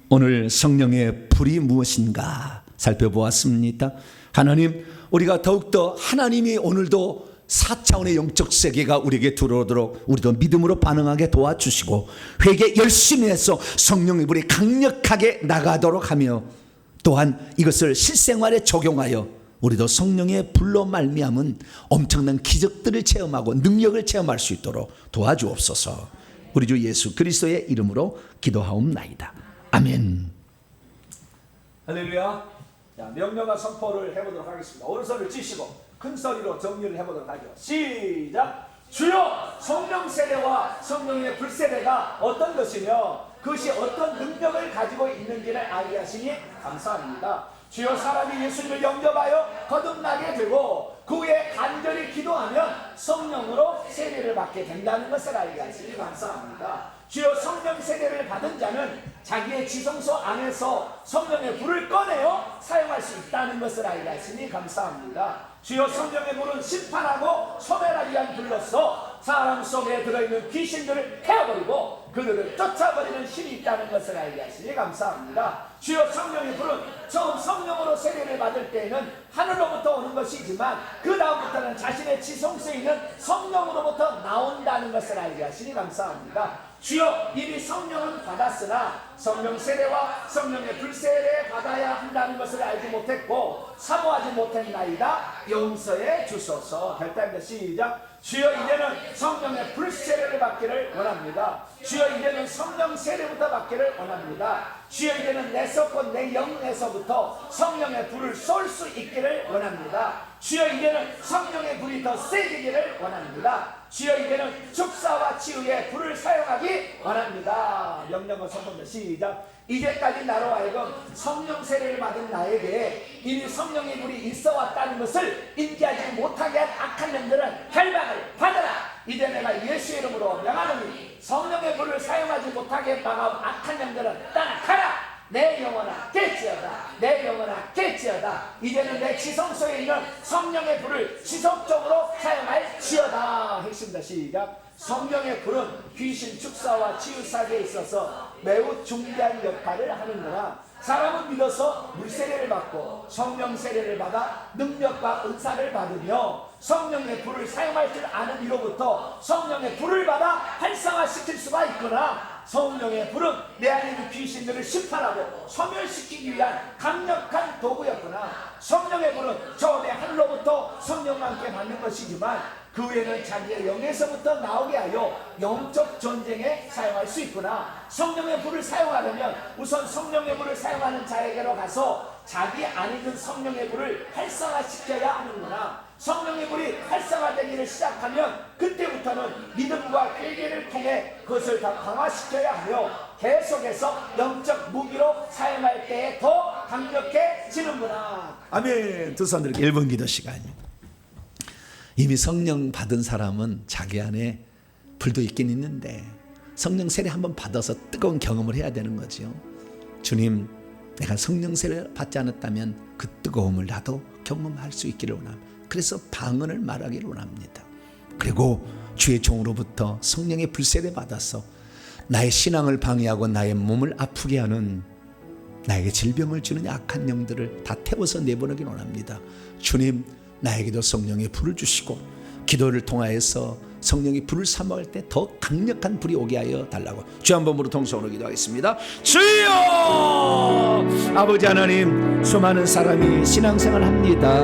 오늘 성령의 불이 무엇인가 살펴보았습니다. 하나님, 우리가 더욱더 하나님이 오늘도 4차원의 영적 세계가 우리에게 들어오도록 우리도 믿음으로 반응하게 도와주시고 회개 열심히 해서 성령의 불이 강력하게 나가도록 하며, 또한 이것을 실생활에 적용하여 우리도 성령의 불로 말미암은 엄청난 기적들을 체험하고 능력을 체험할 수 있도록 도와주옵소서. 우리 주 예수 그리스도의 이름으로 기도하옵나이다. 아멘. 할렐루야. 자, 명령과 선포를 해보도록 하겠습니다. 오른손을 쥐시고 큰 소리로 정리를 해보도록 하죠. 시작. 주여, 성령 세례와 성령의 불세례가 어떤 것이며 그것이 어떤 능력을 가지고 있는지를 알게 하시니 감사합니다. 주여, 사람이 예수님을 영접하여 거듭나게 되고 그 후에 간절히 기도하면 성령으로 세례를 받게 된다는 것을 알게 하시니 감사합니다. 주여, 성령 세례를 받은 자는 자기의 지성소 안에서 성령의 불을 꺼내어 사용할 수 있다는 것을 알게 하시니 감사합니다. 주여, 성령의 불은 심판하고 소멸하기 위한 불로서 사람 속에 들어있는 귀신들을 태워버리고 그들을 쫓아버리는 힘이 있다는 것을 알게 하시니 감사합니다. 주여, 성령의 불은 처음 성령으로 세례를 받을 때에는 하늘로부터 오는 것이지만 그 다음부터는 자신의 지성소에 있는 성령으로부터 나온다는 것을 알게 하시니 감사합니다. 주여, 이미 성령은 받았으나 성령 세례와 성령의 불세례 받아야 한다는 것을 알지 못했고 사모하지 못했나이다. 용서해 주소서. 결단입니다. 시작. 주여, 이제는 성령의 불세례를 받기를 원합니다. 주여, 이제는 성령 세례부터 받기를 원합니다. 주여, 이제는 내 속과 내 영에서부터 성령의 불을 쏠 수 있기를 원합니다. 주여, 이제는 성령의 불이 더 세지기를 원합니다. 주여, 이제는 축사와 치유의 불을 사용하기 원합니다. 명령을 선포합니다. 시작. 이제까지 나로 하여금 성령 세례를 받은 나에게 이미 성령의 불이 있어 왔다는 것을 인지하지 못하게 한 악한 영들은 결박을 받아라. 이제 내가 예수의 이름으로 명하노니 성령의 불을 사용하지 못하게 막아온 악한 영들은 떠나가라. 내 영혼아 깨지어다. 내 영혼아 깨지어다. 이제는 내 지성소에 있는 성령의 불을 지속적으로 사용할지어다. 핵심입니다. 시작. 성령의 불은 귀신 축사와 치유 사기에 있어서 매우 중대한 역할을 하는구나. 사람은 믿어서 물세례를 받고 성령 세례를 받아 능력과 은사를 받으며 성령의 불을 사용할 줄 아는 이로부터 성령의 불을 받아 활성화시킬 수가 있거나, 성령의 불은 내 안에 있는 귀신들을 심판하고 소멸시키기 위한 강력한 도구였구나. 성령의 불은 처음에 하늘로부터 성령과 함께 받는 것이지만 그 후에는 자기의 영에서부터 나오게 하여 영적 전쟁에 사용할 수 있구나. 성령의 불을 사용하려면 우선 성령의 불을 사용하는 자에게로 가서 자기 안에 있는 성령의 불을 활성화시켜야 하는구나. 성령의 불이 활성화되기를 시작하면 그때부터는 믿음과 회개를 통해 그것을 더 강화시켜야 하며 계속해서 영적 무기로 사용할 때에 더 강력해지는구나. 아멘. 두 손 들고 1분 기도 시간입니다. 이미 성령 받은 사람은 자기 안에 불도 있긴 있는데 성령 세례 한번 받아서 뜨거운 경험을 해야 되는 거죠. 주님, 내가 성령 세례를 받지 않았다면 그 뜨거움을 나도 경험할 수 있기를 원합니다. 그래서 방언을 말하기를 원합니다. 그리고 주의 종으로부터 성령의 불세례 받아서 나의 신앙을 방해하고 나의 몸을 아프게 하는, 나에게 질병을 주는 악한 영들을 다 태워서 내보내기 원합니다. 주님, 나에게도 성령의 불을 주시고 기도를 통하여서 성령의 불을 사모할 때 더 강력한 불이 오게 하여 달라고 주 한 번으로 통성으로 기도하겠습니다. 주여! 아버지 하나님, 수많은 사람이 신앙생활을 합니다.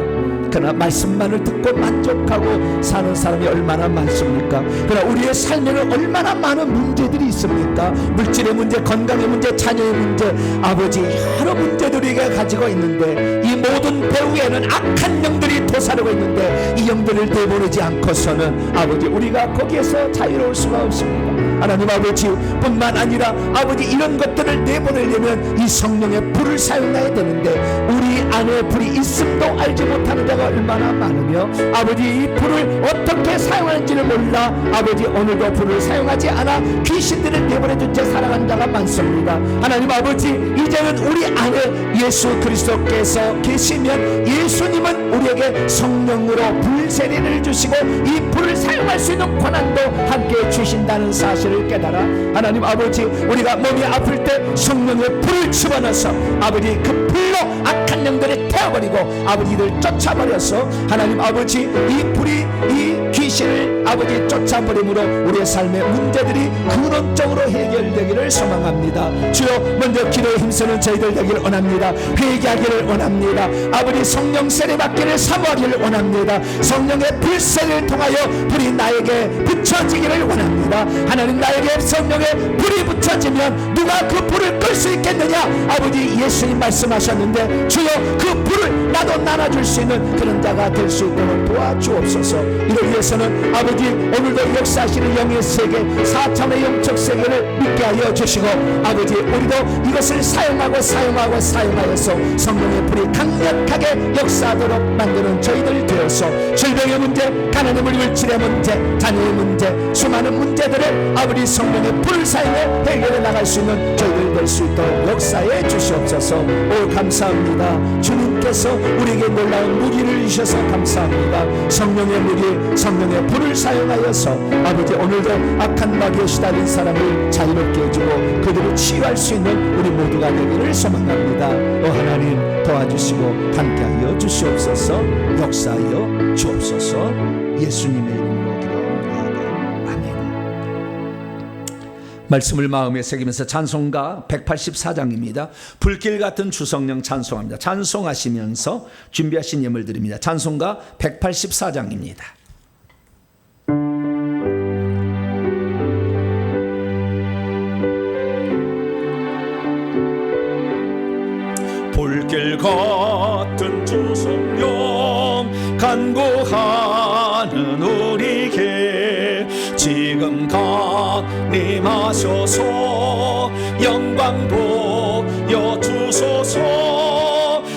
그러나 말씀만을 듣고 만족하고 사는 사람이 얼마나 많습니까? 그러나 우리의 삶에는 얼마나 많은 문제들이 있습니까? 물질의 문제, 건강의 문제, 자녀의 문제, 아버지 여러 문제들이 우리가 가지고 있는데 이 모든 배후에는 악한 영들이 도사리고 있는데 이 영들을 내보내지 않고서는 아버지 우리가 거기에서 자유로울 수가 없습니다. 하나님 아버지 뿐만 아니라 아버지 이런 것들을 내보내려면 이 성령의 불을 사용해야 되는데 우리 안에 불이 있음도 알지 못하는 자가 수가 얼마나 많으며 아버지 이 불을 어떻게 사용하는지를 몰라 아버지 오늘도 불을 사용하지 않아 귀신들을 내버려둔 채 살아간 자가 많습니다. 하나님 아버지 이제는 우리 안에 예수 그리스도께서 계시면 예수님은 우리에게 성령으로 불 세례를 주시고 이 불을 사용할 수 있는 권한도 함께 주신다는 사실을 깨달아 하나님 아버지 우리가 몸이 아플 때 성령의 불을 집어넣어서 아버지 그 불로 악한 영들을 태워버리고 아버지를 쫓아버려서 하나님 아버지 이 불이 이 귀신을 아버지 쫓아버림으로 우리의 삶의 문제들이 근원적으로 해결되기를 소망합니다. 주여 먼저 기도에 힘쓰는 저희들 되기를 원합니다. 회개하기를 원합니다. 아버지 성령 세례 받기를 사모하기를 원합니다. 성령의 불세를 통하여 불이 나에게 붙여지기를 원합니다. 하나님 나에게 성령의 불이 붙여지면 누가 그 불을 끌 수 있겠느냐. 아버지 예수님 말씀하셨는데 주여 그 불을 나도 나눠줄 수 있는 그런 자가 될 수 있도록 도와주옵소서. 이를 위해서는 아버지 오늘도 역사하시는 영의 세계 4차원의 영적 세계를 믿게 하여 주시고 아버지 우리도 이것을 사용하여서 성령의 불이 강력하게 역사하도록 만드는 저희들 되어서 질병의 문제, 가난의 물질의 문제, 자녀의 문제, 수많은 문제들을 아버지 성령의 불을 사용해 해결해 나갈 수 있는 저희들 될 수 있도록 역사해 주시옵소서. 오 감사합니다. 주님께서 우리에게 놀라운 무기를 주셔서 감사합니다. 성령의 무기, 성령의 불을 사용하여서 아버지 오늘도 악한 마귀에 시달린 사람을 자유롭게 해주고 그들을 치유할 수 있는 우리 모두가 되기를 소망합니다. 오 하나님 도와주시고 함께하여 주시옵소서. 역사하여 주옵소서. 예수님의 이름으로 기도합니다. 아멘. 말씀을 마음에 새기면서 찬송가 184장입니다. 불길 같은 주성령 찬송합니다. 찬송하시면서 준비하신 예물 드립니다. 찬송가 184장입니다. 불길 같은 주성령 간구하는 우리에게 지금 강림하셔서 영광 보여주소서.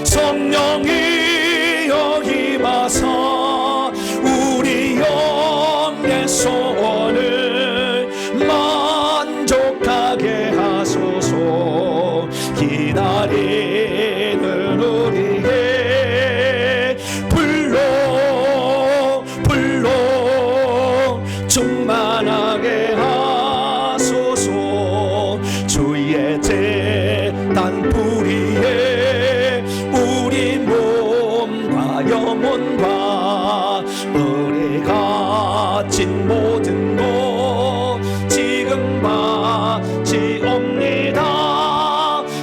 성령이여 임하사 우리 영의 소원을 만족하게 하소서. 기다리는 우리의 불로 충만하게 하소서. 주의 제단 불위에 우리 몸과 영혼과 우리 가진 모든 것 지금 바치옵니다.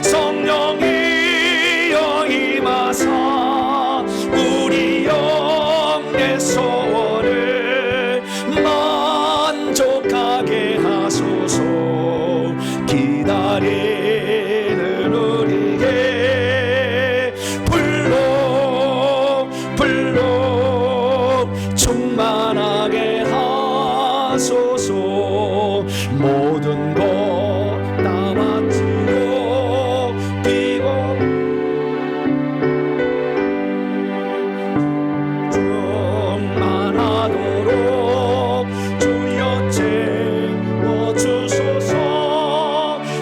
성령이여 임하사 우리 영의 소원을 만족하게 하소서. 기다리는 우리의 불로 충만하게 하소서. 모든 것 다 바치고 뛰고 충만하도록 주여 채워주소서.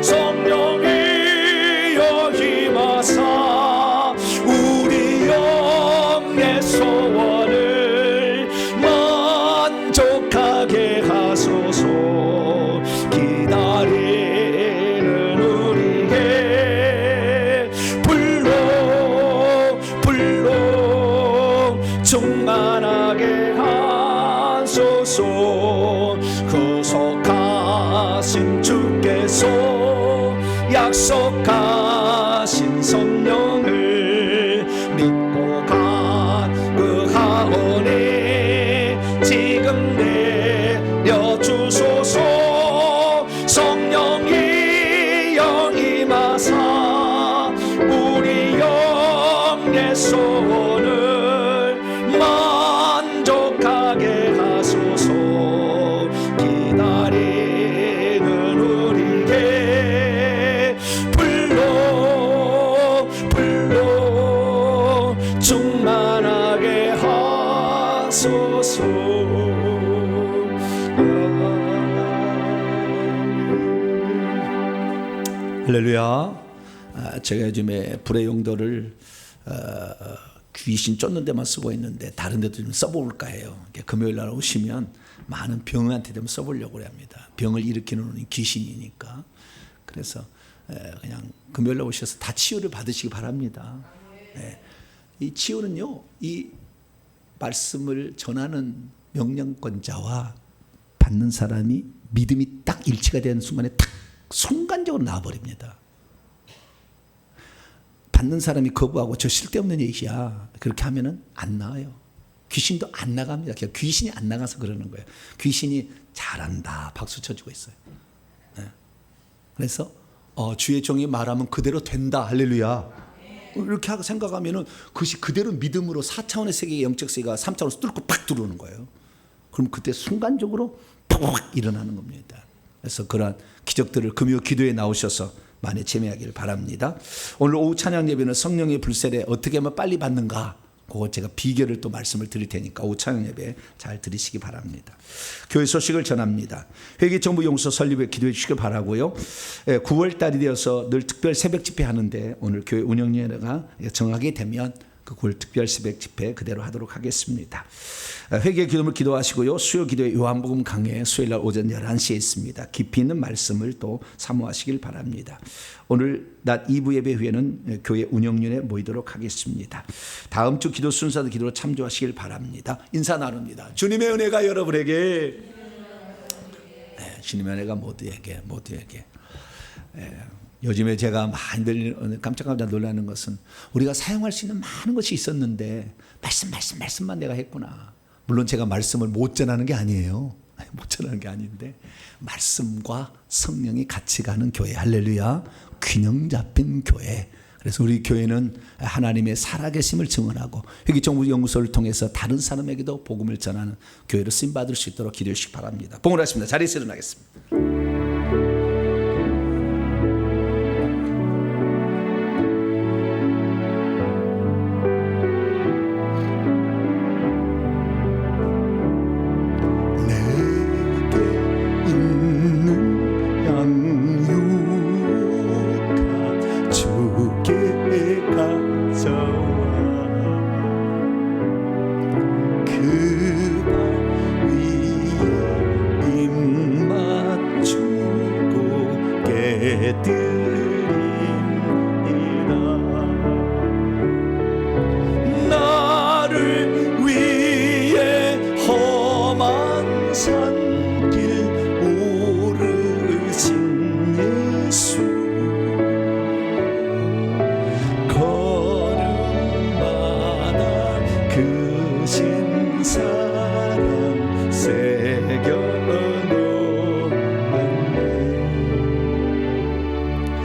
성령이여 임하사 우리 영의 소원을 만족하게 하소서. 기다리는 우리의 불로 충만하게 하소서. 구속하신 주께서 약속하신 성령을 믿고 간구하오니 지금 내려주소서. 성령이여 임하사 우리 영의 소원을 만족하게 하소서. 기다리는 우리에게 불로 충만하게 할렐루야. 제가 요즘에 불의 용도를 귀신 쫓는 데만 쓰고 있는데 다른 데도 좀 써볼까 해요. 금요일 날 오시면 많은 병한테 좀 써보려고 합니다. 병을 일으키는 놈이 귀신이니까. 그래서 그냥 금요일 날 오셔서 다 치유를 받으시기 바랍니다. 이 치유는요, 이 말씀을 전하는 명령권자와 받는 사람이 믿음이 딱 일치가 되는 순간에 딱 순간적으로 나와버립니다. 받는 사람이 거부하고 저 쓸데없는 얘기야, 그렇게 하면은 안 나와요. 귀신도 안 나갑니다. 그냥 귀신이 안 나가서 그러는 거예요. 귀신이 잘한다 박수 쳐주고 있어요. 그래서 주의 종이 말하면 그대로 된다, 할렐루야. 이렇게 생각하면은 그것이 그대로 믿음으로 4차원의 세계의 영적 세계가 3차원에서 뚫고 팍 들어오는 거예요. 그럼 그때 순간적으로 팍 일어나는 겁니다. 그래서 그러한 기적들을 금요 기도에 나오셔서 많이 체험하기를 바랍니다. 오늘 오후 찬양 예배는 성령의 불세례 어떻게 하면 빨리 받는가, 그거 제가 비결을 또 말씀을 드릴 테니까 오후 찬양 예배 잘 들으시기 바랍니다. 교회 소식을 전합니다. 회개정부 용서 설립에 기도해 주시길 바라고요. 9월 달이 되어서 늘 특별 새벽 집회 하는데 오늘 교회 운영위원회가 정하게 되면 그 9월 특별 새벽 집회 그대로 하도록 하겠습니다. 회개 기도를 기도하시고요. 수요 기도에 요한복음 강해 수요일 날 오전 11시에 있습니다. 깊이 있는 말씀을 또 사모하시길 바랍니다. 오늘 낮 2부 예배 후에는 교회 운영위원회 모이도록 하겠습니다. 다음 주 기도 순서도 기도로 참조하시길 바랍니다. 인사 나눕니다. 주님의 은혜가 여러분에게, 주님의 은혜가 모두에게 요즘에 제가 많이들 깜짝깜짝 놀라는 것은 우리가 사용할 수 있는 많은 것이 있었는데 말씀만 내가 했구나. 물론 제가 말씀을 못 전하는 게 아니에요. 못 전하는 게 아닌데 말씀과 성령이 같이 가는 교회, 할렐루야. 균형 잡힌 교회. 그래서 우리 교회는 하나님의 살아계심을 증언하고 회개정부 연구소를 통해서 다른 사람에게도 복음을 전하는 교회로 쓰임받을 수 있도록 기도해 주시기 바랍니다. 봉헌하십니다. 자리에서 일어나겠습니다. 나를 위해 험한 산길 오르신 예수, 걸음마다 그 신사랑 새겨놓았네.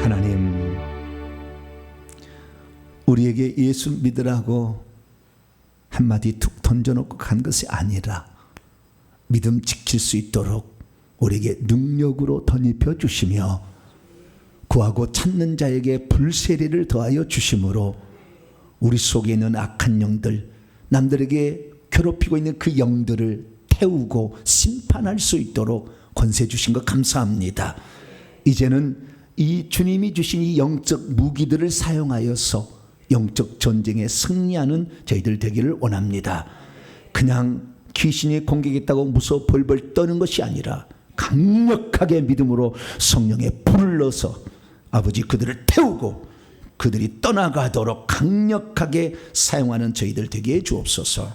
하나님, 우리에게 예수 믿으라고 한마디 툭 던져놓고 간 것이 아니라 믿음 지킬 수 있도록 우리에게 능력으로 덧입혀 주시며 구하고 찾는 자에게 불세례를 더하여 주심으로 우리 속에 있는 악한 영들, 남들에게 괴롭히고 있는 그 영들을 태우고 심판할 수 있도록 권세 주신 것 감사합니다. 이제는 이 주님이 주신 이 영적 무기들을 사용하여서 영적 전쟁에 승리하는 저희들 되기를 원합니다. 그냥 귀신이 공격했다고 무서워 벌벌 떠는 것이 아니라 강력하게 믿음으로 성령의 불을 넣어서 아버지 그들을 태우고 그들이 떠나가도록 강력하게 사용하는 저희들 되게 해 주옵소서.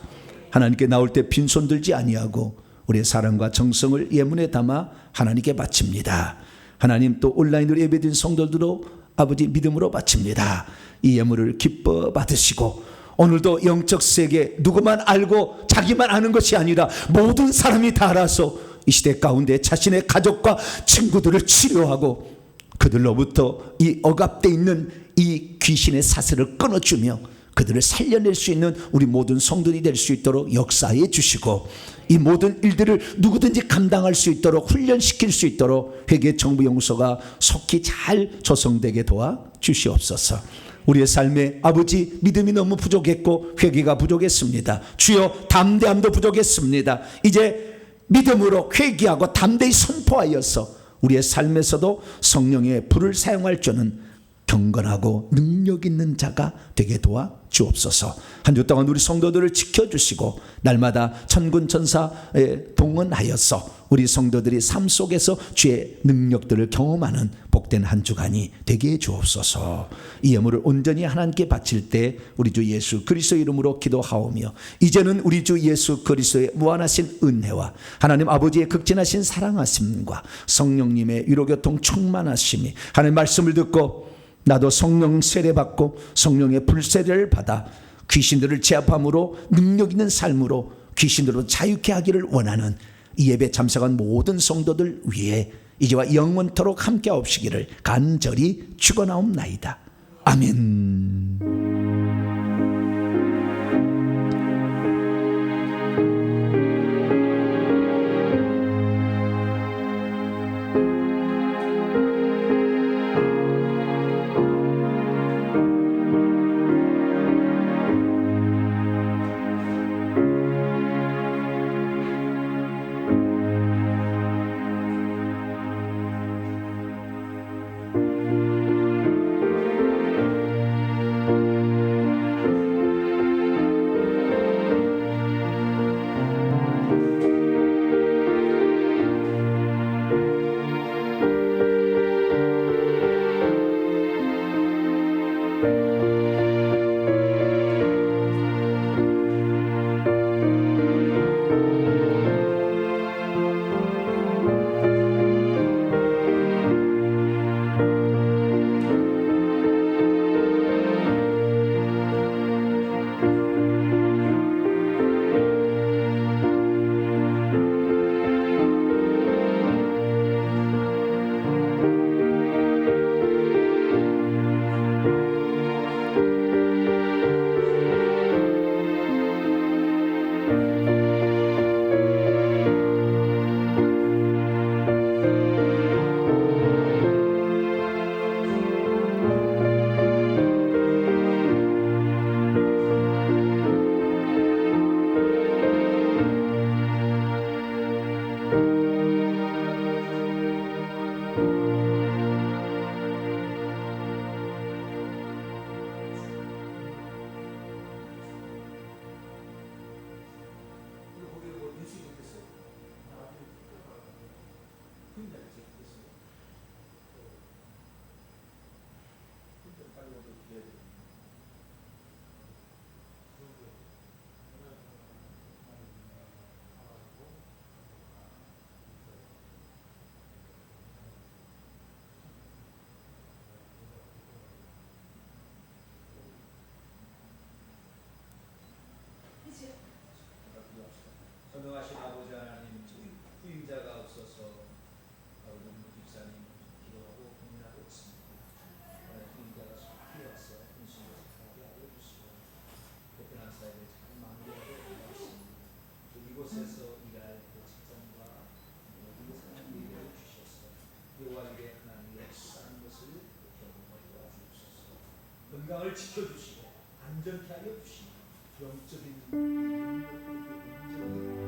하나님께 나올 때 빈손 들지 아니하고 우리의 사랑과 정성을 예문에 담아 하나님께 바칩니다. 하나님, 또 온라인으로 예배드린 성도들도 아버지 믿음으로 바칩니다. 이 예물을 기뻐 받으시고 오늘도 영적 세계 누구만 알고 자기만 아는 것이 아니라 모든 사람이 다 알아서 이 시대 가운데 자신의 가족과 친구들을 치료하고 그들로부터 이 억압되어 있는 이 귀신의 사슬을 끊어주며 그들을 살려낼 수 있는 우리 모든 성도들이 될 수 있도록 역사해 주시고 이 모든 일들을 누구든지 감당할 수 있도록 훈련시킬 수 있도록 회개정부연구소가 속히 잘 조성되게 도와 주시옵소서. 우리의 삶에 아버지 믿음이 너무 부족했고 회개가 부족했습니다. 주여 담대함도 부족했습니다. 이제 믿음으로 회개하고 담대히 선포하여서 우리의 삶에서도 성령의 불을 사용할 줄은 경건하고 능력 있는 자가 되게 도와 주옵소서. 한 주 동안 우리 성도들을 지켜주시고 날마다 천군 천사에 동원하여서 우리 성도들이 삶 속에서 주의 능력들을 경험하는 복된 한 주간이 되게 해 주옵소서. 이 예물을 온전히 하나님께 바칠 때 우리 주 예수 그리스도 이름으로 기도하오며, 이제는 우리 주 예수 그리스도의 무한하신 은혜와 하나님 아버지의 극진하신 사랑하심과 성령님의 위로교통 충만하심이, 하나님 말씀을 듣고 나도 성령 세례받고 성령의 불세례를 받아 귀신들을 제압함으로 능력 있는 삶으로 귀신들로 자유케 하기를 원하는 이 예배 참석한 모든 성도들 위해 이제와 영원토록 함께하옵시기를 간절히 축원하옵나이다. 아멘. 전능하신 아버지 하나님, 후임자가 없어서 우리 집사님 기도하고 고민하고 있습니다. 후임자가 속히 와서 훈수를 잘하게 하여 주시고 베트남 사회를 잘 마무리하게 하였습니다. 이곳에서 일할 그 직장과 모든 사람들이 되어 주셔서 여호와 일에 하나님의 역사하는 것을 경험하게 도와주옵소서. 건강을 지켜주시고 안전케 하여 주시고 영적인 능력을 온전히